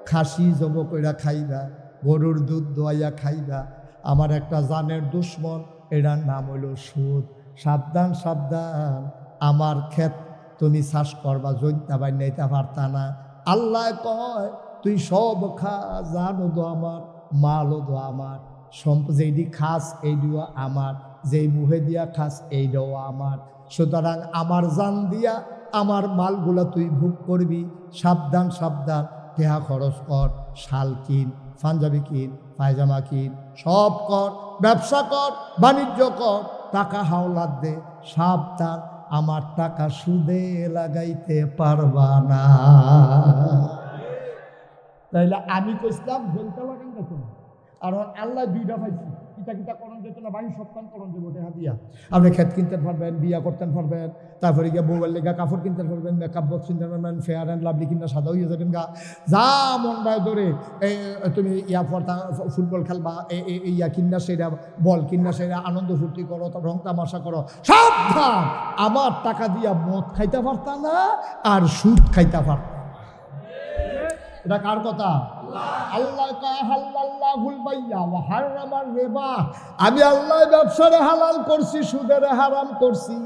খাসি জব করে খাইবা, গরুর দুধ দোয়াইয়া খাইবা। আমার একটা জানের দুশ্মন, এটার নাম হইল সুদ। সাবধান সাবধান, আমার ক্ষেত তুমি চাষ করবা, জৈন্তা বানাইতে পারতা না। আল্লাহ কয় তুই সব খা, জানো দো আমার, মালও দো আমার, যেইটি খাস এইটিও আমার, যেই মুহে দিয়া খাস এইটাও আমার। সুতরাং আমার জান দিয়া আমার মালগুলা তুই ভোগ করবি। সাবধান সাবধান, টেহা খরচ কর, শাল কিন, পাঞ্জাবি কিন, পায়জামা কিন, সব কর, ব্যবসা কর, বাণিজ্য কর, টাকা হাওলাত দে। সাবধান, আমার টাকা সুদে লাগাইতে পারবা না। তাইলে আমি কইছিলাম জলটা লাগান দেখুন, আর আল্লাহ দুইটা পাইছি, কিতা কিতা করণ যেত না, বাড়ি সপ্তাহ করণ যাবো টেহা দিয়া। আপনি খেত কিনতে পারবেন, বিয়া করতে পারবেন, তারপরে গিয়ে বউয়ের লেগা কাপড় কিনতে পারবেন, মেকআপ বক্স কিনতে পারবেন, ফেয়ার অ্যান্ড লাভলি কিনা সাদা হয়ে যাবেন গা, যা মন রায় ধরে তুমি ইয়া পড়তা ফুটবল খেলবা, ইয়া কিনা সেরা বল কিনা সেরা আনন্দ ফুর্তি করো, রং তামাশা করো, সব দাম। আমার টাকা দিয়া মদ খাইতে পারতা না আর সুদ খাইতে পারতা। এটা কার কথা? আমি আল্লাহ ব্যবসারে হালাল করছি, সুদের হারাম করছি।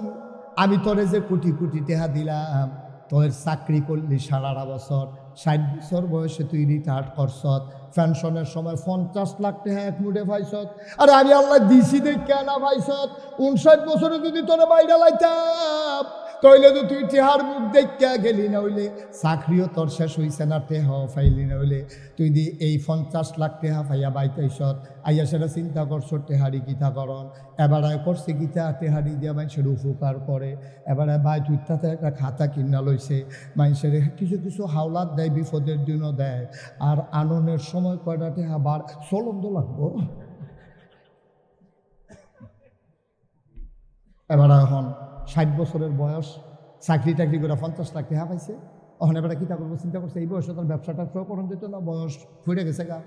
আমি তোরে যে কোটি কোটি টাকা দিলাম, তোর চাকরি করলি 18.5 বছর, 60 বছর বয়সে তুই রিটায়ার্ড করছত, পেনশনের সময় 50 লাখ টাকা এক মুঠে পাইছত। আরে আমি আল্লাহ দিছি দেখে না পাইছত। 59 বছরে যদি তোরে বাইরে লাইতাম, তইলে তো তুই টেহার মুখ দেখা গেলি, না হইলে চাকরিও তোর শেষ হইছে না, টেহাও ফাইলি না হইলে তুই দি এই 50 লাখ টেহা ফাইয়া বাইতাইছত। আইয়া সেটা চিন্তা করছো টেহারি গীতা করন, এবারে করছে গীতা টেহারি দিয়া মানুষের উপকার করে। এবারে বাই তুইটাতে একটা খাতা কিনা লইছে, মানুষের কিছু কিছু হাওলাত দেয়, বিপদের দিনও দেয়, আর আননের সময় কয়টা টেহা বার চলন্দ লাগবো। এবার এখন 60 বছরের বয়স, চাকরি টাকরি করে 50 লাখ টাকা পাইছে। অহন এবার কিতা করবো চিন্তা করছে, এই বয়সে তার ব্যবসাটা শো করণ যেত না, বয়স ফুটে গেছে গা।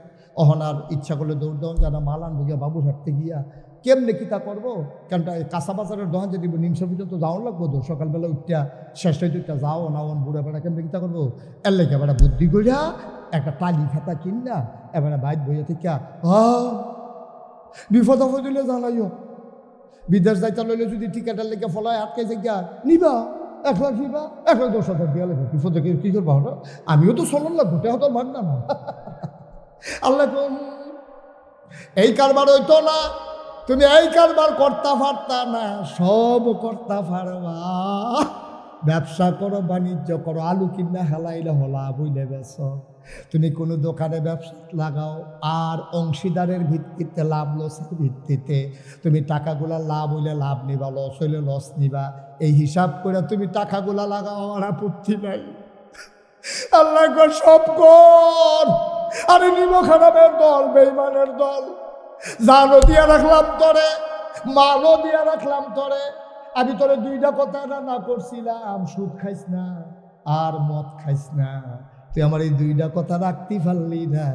অহন আর ইচ্ছা করলে দৌড় দৌড় জানা মাল আনবো গিয়া বাবুর হাঁটতে গিয়া কেমনে কিতা করবো, কেন কাঁচা বাজারের দোকান যদি নিমসা পর্যন্ত যাওয়ার লাগবো তো, সকালবেলা উঠটা শেষ হইতে উঠটা যাও না, ওন বুড়া বেড়া কেমনে কিতা করবো। এর লেগে এবার বুদ্ধি করিয়া একটা টালি খাতা কিনা এবারে বাইর বইয়া থেকে বিপদ আপদ হইলে জানাইও। বিদেশ যাইতে লইলে যদি টিকেটের লেগে ফলায় আটকে গিয়া নিবা 1 লাখ নিবা, 1,10,000 দিয়া লাগবে, বিপদ দেখে কি করবা হলো। আমিও তো চলন লাগবো, টেহা তো মাগ না। আল্লাহ এই কারবার হইতো না, তুমি এই কারবার করতে পারতা না, সব করতে পারবা। ব্যবসা করো, বাণিজ্য করো, আলু কিনা হেলাইলে হলা বুঝলে বেছ, তুমি কোনো দোকানে ব্যবসা লাগাও, আর অংশীদারের ভিত্তিতে লাভ লসের ভিত্তিতে তুমি টাকাগুলা লাভ হইলে লাভ নিবা, লস হইলে লস নিবা, এই হিসাব করে তুমি টাকাগুলা লাগাও, আমার আপত্তি নাই। আল্লাহ সব কর। আরে নিম খারাপের দল, বেঈমানের দল, জানো দিয়া রাখলাম তোরে, মালও দিয়া রাখলাম তোরে। আমি তোরে 2টা কথা না করছিলাম, সুদ খাইস না আর মদ খাইস না। তুই আমার এই 2টা কথা রাখতে পারলি না।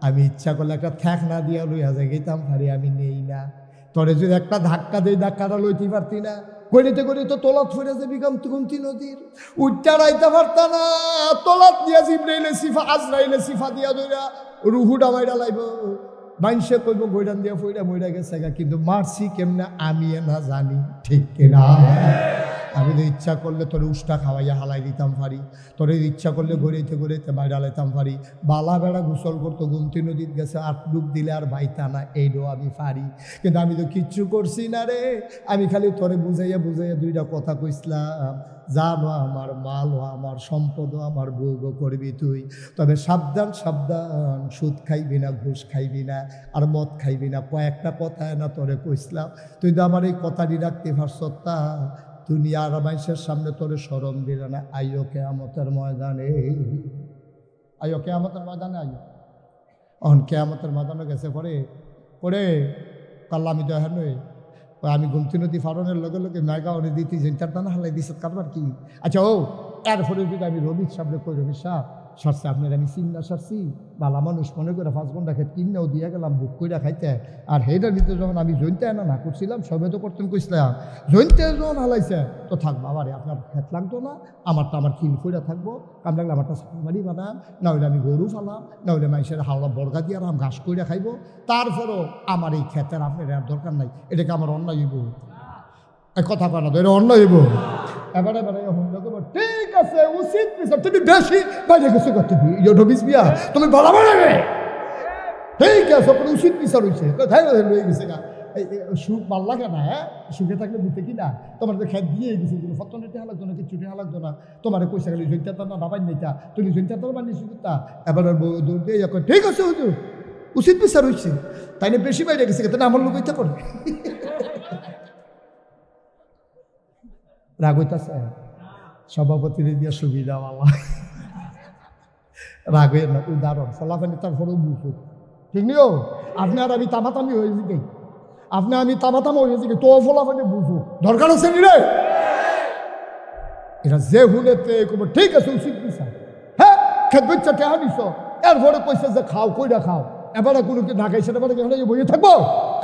আমি ইচ্ছা করলে একটা ঠ্যাক না দিয়া লইয়া যাই গেতাম পারি, আমি নেই না। তোরে যদি একটা ধাক্কা দেই, ধাক্কাটা লইতে পারতি না, করিতে করি তো তোলাত ফিরে যাবি গুমতি নদীর, উঠটা রাইতে পারতা না। তোলাত দিয়া জিবরাইলে সিফা, আজরাইলে সিফা দিয়া ধইরা রুহুডা মাইরা লাইব, মানুষে কইব গৈরান দিয়া ফইরা মইরা গেছে গা, কিন্তু মারছি কেমনে আমি না জানি, ঠিক কিনা? আমি তো ইচ্ছা করলে তোর উষ্টা খাওয়াইয়া হালাই দিতাম পারি, তোর ইচ্ছা করলে গড়িতে গড়িতে বাইরে হালাইতাম পারি। বালা বেড়া গোসল করতো, গুমতি নদীর গেছে 8 ডুব দিলে আর বাইতা না, এইটাও আমি পারি। কিন্তু আমি তো কিচ্ছু করছি না রে, আমি খালি তোরে বুঝাইয়া বুঝাইয়া 2টা কথা কইসলাম, জানো আমার মাল ও আমার সম্পদ ও আমার ভোগ করবি তুই, তবে সাবধান সাবধান, সুদ খাইবি না, ঘুষ খাইবি না, আর মদ খাইবি না। কয়েকটা কথা না তোরে কইসলাম, তুই তো আমার এই কথাটি রাখতে পারছ, তা দুনিয়ার মানুষের সামনে তোরে শরম দিলে না। আইও কিয়ামতের ময়দানে, আইও কিয়ামতের ময়দানে, আইও। অহন কিয়ামতের ময়দানে গেছে পরে পরে কাল্লা আমি তো হ্যাঁ নই, আমি গুমতি নদী ফারণের লগে লগে মেগা ওরে দিতে জেন্টার দানা হালাই দিছে কারবার কি। আচ্ছা ও এরপরে যদি আমি রবির সামনে কই, রবি সাহ সারছে আপনার আমি চিন্না সারছি, বালা মানুষ মনে করে 5 ঘন্টা খেত কিনেও দিয়া গেলাম বুক কইরা খাইতে, আর হেটা নিতে যখন আমি জৈনতে না করছিলাম, সবে তো করতেন কইসলাম, জৈনতে যখন হালাইছে তো থাক বাবারে, আপনার খেত লাগতো না, আমারটা আমার কিল কইরা থাকবো, কাম লাগলে আমারটা সামারি বানাম, না হইলে আমি গরু ফালাম, না হইলে মানুষের হাওড়া বর্গা দিয়ে আর ঘাস কইরা খাইবো, তারপরও আমার এই খেতের আপনার আর দরকার নাই, এটাকে আমার অন্যায় হইব, কথা কয় না তো, এটা অন্যায় হইব। এবারে ঠিক আছে, উচিত বিচার, তুমি বেশি বাইরে গেছো করতে বিয়া, তুমি বলা বলে ঠিক আছে, উচিত বিচার হয়েছে, কোথায় লয়ে গেছে গা। সুখ ভাল লাগে না, হ্যাঁ সুখে থাকলে বুঝতে কি না, তোমার তো খেত দিয়ে গেছে, কিন্তু ফতনে টেহা লাগতো না, কিছু টেহা লাগতো না, তোমার পয়সা গেলে জৈন্তার না নাবাই নেইতা, তুমি জৈন্তার বানিয়েছি তা। এবার দৌড় দিয়ে ঠিক আছে হুজুর উচিত বিচার হয়েছে, তাই না বেশি বাইরে গেছে, তাই আমার লোক ইচ্ছা করে রাগ হইতাছে সভাপতির দিয়ে সুবিধাওয়ালা রাগ হয়ে না উদাহরণ ফলাফানি তারপরেও বুঝুক ঠিক নিও আপনি আর আমি তামাতামি হয়ে যাই আপনি আমি তামাতামা হয়ে যাই তো ফলাফানি বুঝুক দরকার আছে নি রে এরা যে হুনেতে ঠিক আছে উচিত বিচার হ্যাঁ খেত বেচা টেহা নিছ এরপরে কইছে যে খাও কইরা খাও এবারে কোনো কি ঢাকাইছে এবারে বইয়ে থাকবো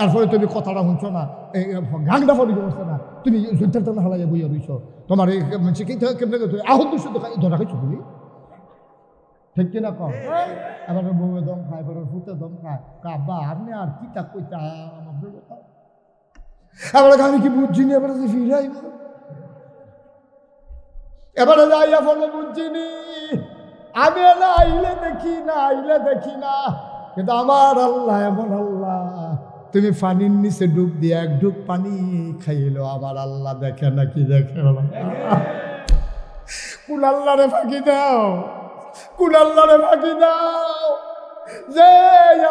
এরপরে তুমি কথাটা শুনছো না গাংটা ফলি করছো না তুমি জুতার হালাই বইয়া রইছ তোমার এই কেমনে আহত দুশো ধরা খাইছো তুমি ঠিক কিনা কম এবারে বউয়ে দম খায় এবারে ফুটে দম খায় কাব্বা আপনি আর কি তা কইতা আমাদের কথা এবারে আমি কি বুঝছি নি এবারে ফিরে আইব এবারে যাইয়া বলে বুঝছি নি আমি না আইলে দেখি না কিন্তু আমার আল্লাহ এমন আল্লাহ তুমি পানির নিচে ডুব দিয়ে এক ডুব পানি খাইলো আমার আল্লাহ দেখে নাকি দেখে কোন আল্লাহরে ফাঁকি দাও যে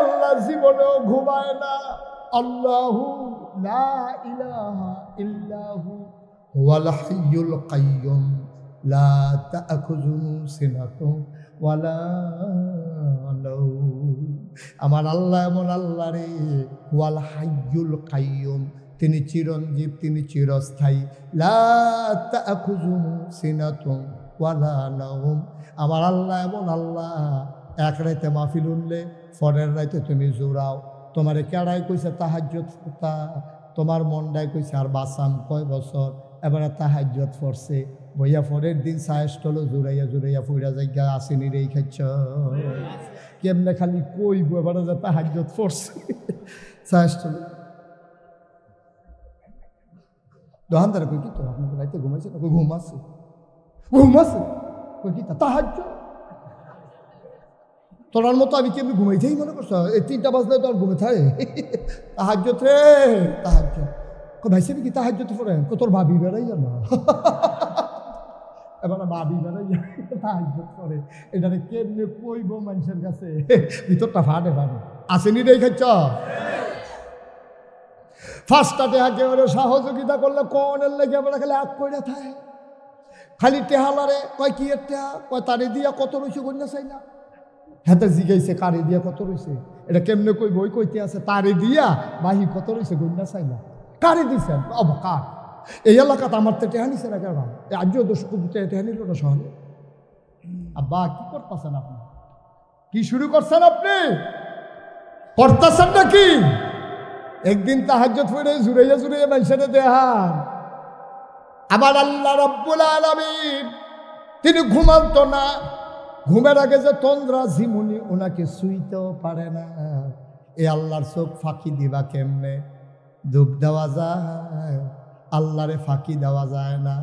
আল্লাহ জীবনেও ঘুমায় না আল্লাহু লা ইলাহা ইল্লাহু ওয়াল হাইয়ুল কাইয়ুম লা তা'খুযুহু সিনাতুন ওয়ালা নাওম আমার আল্লাহ এমন আল্লাহ রে ওয়াল হাইয়ুল কাইয়ুম তিনি চিরঞ্জীব তিনি চিরস্থায়ী লা তা'খুযুহু সিনাতুন ওয়ালা নাওম আমার আল্লাহ এমন আল্লাহ এক রাইতে মাহফিল উনলে পরের রাইতে তুমি জোড়াও তোমারে কেড়াই কইছে তাহাজ্জুদ ফুটা তোমার মনটাই কইছে আর বাসাম কয় বছর এবারে তাহাজ্জুদ পড়ছে বইয়া পরের দিন সাহেস্টলো জুড়াইয়া ফুইরা জায়গা আসেনি রে খাচ্ছ কেমনে খালি কইব এবারে যে তাহাজ্জুদ পড়ছে সাহেস্টলো দোকানদারে কই কি তো আপনাকে রাইতে ঘুমাইছে না ঘুমাচ্ছে কই কি তাহাজ্জুদ তোর মতো আমি কি আমি ঘুমাইতেই মনে করছো এই 3টা বাজলে তো আর ঘুমে থাকে তাহাজ্জুদ রে তাহাজ্জুদ ভাইসে কি তাহাজ্জুদ পড়ে তোর ভাবি বেড়াইয়া না এবার ভাবি বেড়াইয়া তাহাজ্জুদ পড়ে এটা কেমনে কইব মানুষের কাছে ভিতরটা ফাটে আসেনি রে খাচ্ছ ফার্স্টটা টেহাকে ওরে সহযোগিতা করলে কোনের লেগে আমরা খালি আগ করে থাকে খালি টেহালারে কয় কি এর টেহা কয় তারে দিয়া কত রয়েছে কন্যা চাই না হাতে জিগাইছে কারে দিয়া কত রয়েছে এটা কেমনে কই বই কইতে আছে তারে দিয়া বাহি কত রয়েছে কন্যা চাই না কারে দিছেন কার এই এলাকাতে আমার তো টেহা নিছে না কেন আজও দর্শক টেহা নিল না সহলে আব্বা কি করতেছেন আপনি কি শুরু করছেন আপনি করতেছেন নাকি একদিন তাহাজ্জুদ পড়ে জুড়াইয়া মানুষের দেহান আমার আল্লাহ রাব্বুল আলামিন তিনি ঘুমান্ত না ঘুমের আগে যে তন্দ্রা ঝিমুনি ওনাকে শুইতেও পারে না এ আল্লাহর চোখ ফাঁকি দিবা কেমনে ডুব দেওয়া যায় আল্লাহরে ফাঁকি দেওয়া যায় না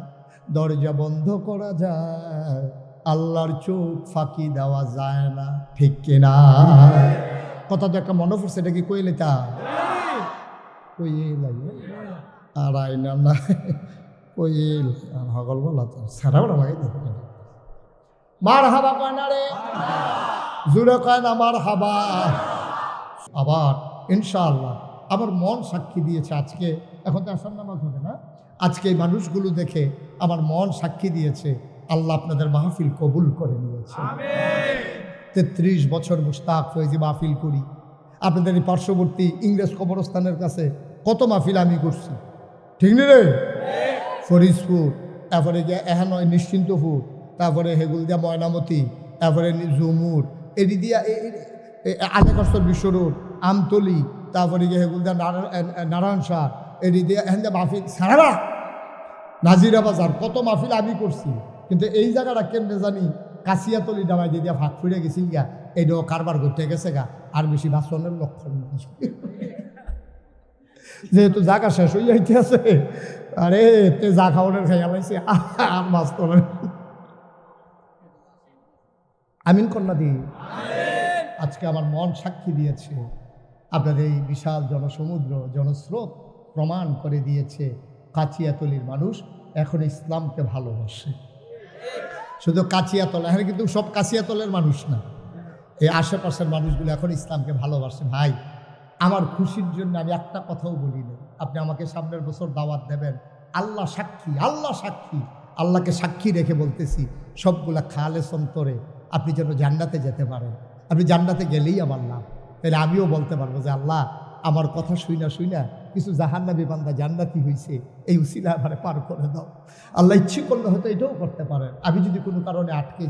দরজা বন্ধ করা যায় আল্লাহর চোখ ফাঁকি দেওয়া যায় না ঠিক কিনা কথা তো একটা মনে পড়ছে এটা কি কইলে তা কইল আর আইনা না কইল আর হগল বলা তো সারা বড় লাগে মার হাবা কয় না রে জুড়ে কয় না মার হাবা আবার ইনশাআল্লাহ আমার মন সাক্ষী দিয়েছে আজকে এখন তো আসার নামাজ হবে না আজকে এই মানুষগুলো দেখে আমার মন সাক্ষী দিয়েছে আল্লাহ আপনাদের মাহফিল কবুল করে নিয়েছে 33 বছর মুশতাক ফয়েজি মাহফিল করি আপনাদের এই পার্শ্ববর্তী ইংরেজ কবরস্থানের কাছে কত মাহফিল আমি করছি ঠিক নি রে ফরিদপুর তারপরে গিয়ে এহানয় নিশ্চিন্তপুর তারপরে হেগুলদিয়া ময়নামতি তারপরে জুমুর এদি দিয়া আলেকস্তর বিশ্ব রোড আমতলি তারপরে গিয়ে হেগুলদিয়া নারায়ণ শাহ এদি দিয়া এখান মাহফিল সারা নাজিরা বাজার কত মাহফিল আমি করছি কিন্তু এই জায়গাটা কেমনে জানি কাশিয়াতলি ডাবাই দিয়ে ফাঁক ফুড়ে গেছি গা এইটাও কারবার করতে গেছে গা আর বেশি বাসনের লক্ষণ নেই যেহেতু জায়গা শেষ হয়ে যাইতে আছে আরে তে যা খাওয়ানোর খাইয়া লাইছে আর বাস্তবের আমিন কন্যা দি আজকে আমার মন সাক্ষী দিয়েছে আপনাদের এই বিশাল জনসমুদ্র জনস্রোত প্রমাণ করে দিয়েছে কাচিয়াতলির মানুষ এখন ইসলামকে ভালোবাসে শুধু কাচিয়াতল এখানে কিন্তু সব কাচিয়াতলের মানুষ না এই আশেপাশের মানুষগুলো এখন ইসলামকে ভালোবাসে ভাই আমার খুশির জন্য আমি একটা কথাও বলি না আপনি আমাকে সামনের বছর দাওয়াত দেবেন আল্লাহ সাক্ষী, আল্লাহ সাক্ষী, আল্লাহকে সাক্ষী রেখে বলতেছি সবগুলা খালেস অন্তরে আপনি যেন জান্নাতে যেতে পারেন। আপনি জান্নাতে গেলেই আমার লাভ। তাহলে আমিও বলতে পারবো যে আল্লাহ আমার কথা শুইনা কিছু জাহান্নামী বান্দা জান্নাতি হয়েছে, এই উসিলা আমারে পার করে দাও। আল্লাহ ইচ্ছে করলে হয়তো এটাও করতে পারেন। আমি যদি কোনো কারণে আটকে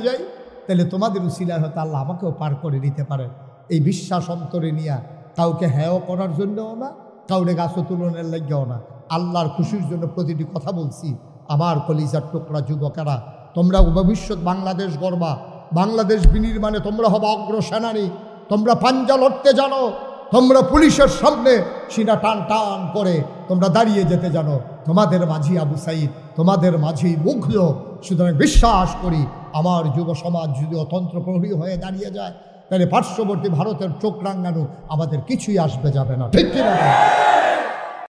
যাই তাহলে তোমাদের উসিলায় হয়তো আল্লাহ আমাকেও পার করে দিতে পারেন। এই বিশ্বাস অন্তরে নিয়ে কাউকে হেয় করার জন্যও না, কাউরে গাছও তুলনের লাগেও না, আল্লাহর খুশির জন্য প্রতিটি কথা বলছি। আমার কলিজার টুকরা যুবকেরা, তোমরা ভবিষ্যৎ বাংলাদেশ গড়বা, বাংলাদেশ বিনির্মাণে তোমরা হবা অগ্রসেনানী। তোমরা পাঞ্জা লড়তে জানো, তোমরা পুলিশের সামনে সিনা টান টান করে তোমরা দাঁড়িয়ে যেতে জানো। তোমাদের মাঝি আবু সাইদ, তোমাদের মাঝি মুগ্ধ। সুতরাং বিশ্বাস করি আমার যুব সমাজ যদি অতন্ত্র প্রহরী হয়ে দাঁড়িয়ে যায় তাহলে পার্শ্ববর্তী ভারতের চোখ রাঙানো আমাদের কিছুই আসবে যাবে না, ঠিক কিনা?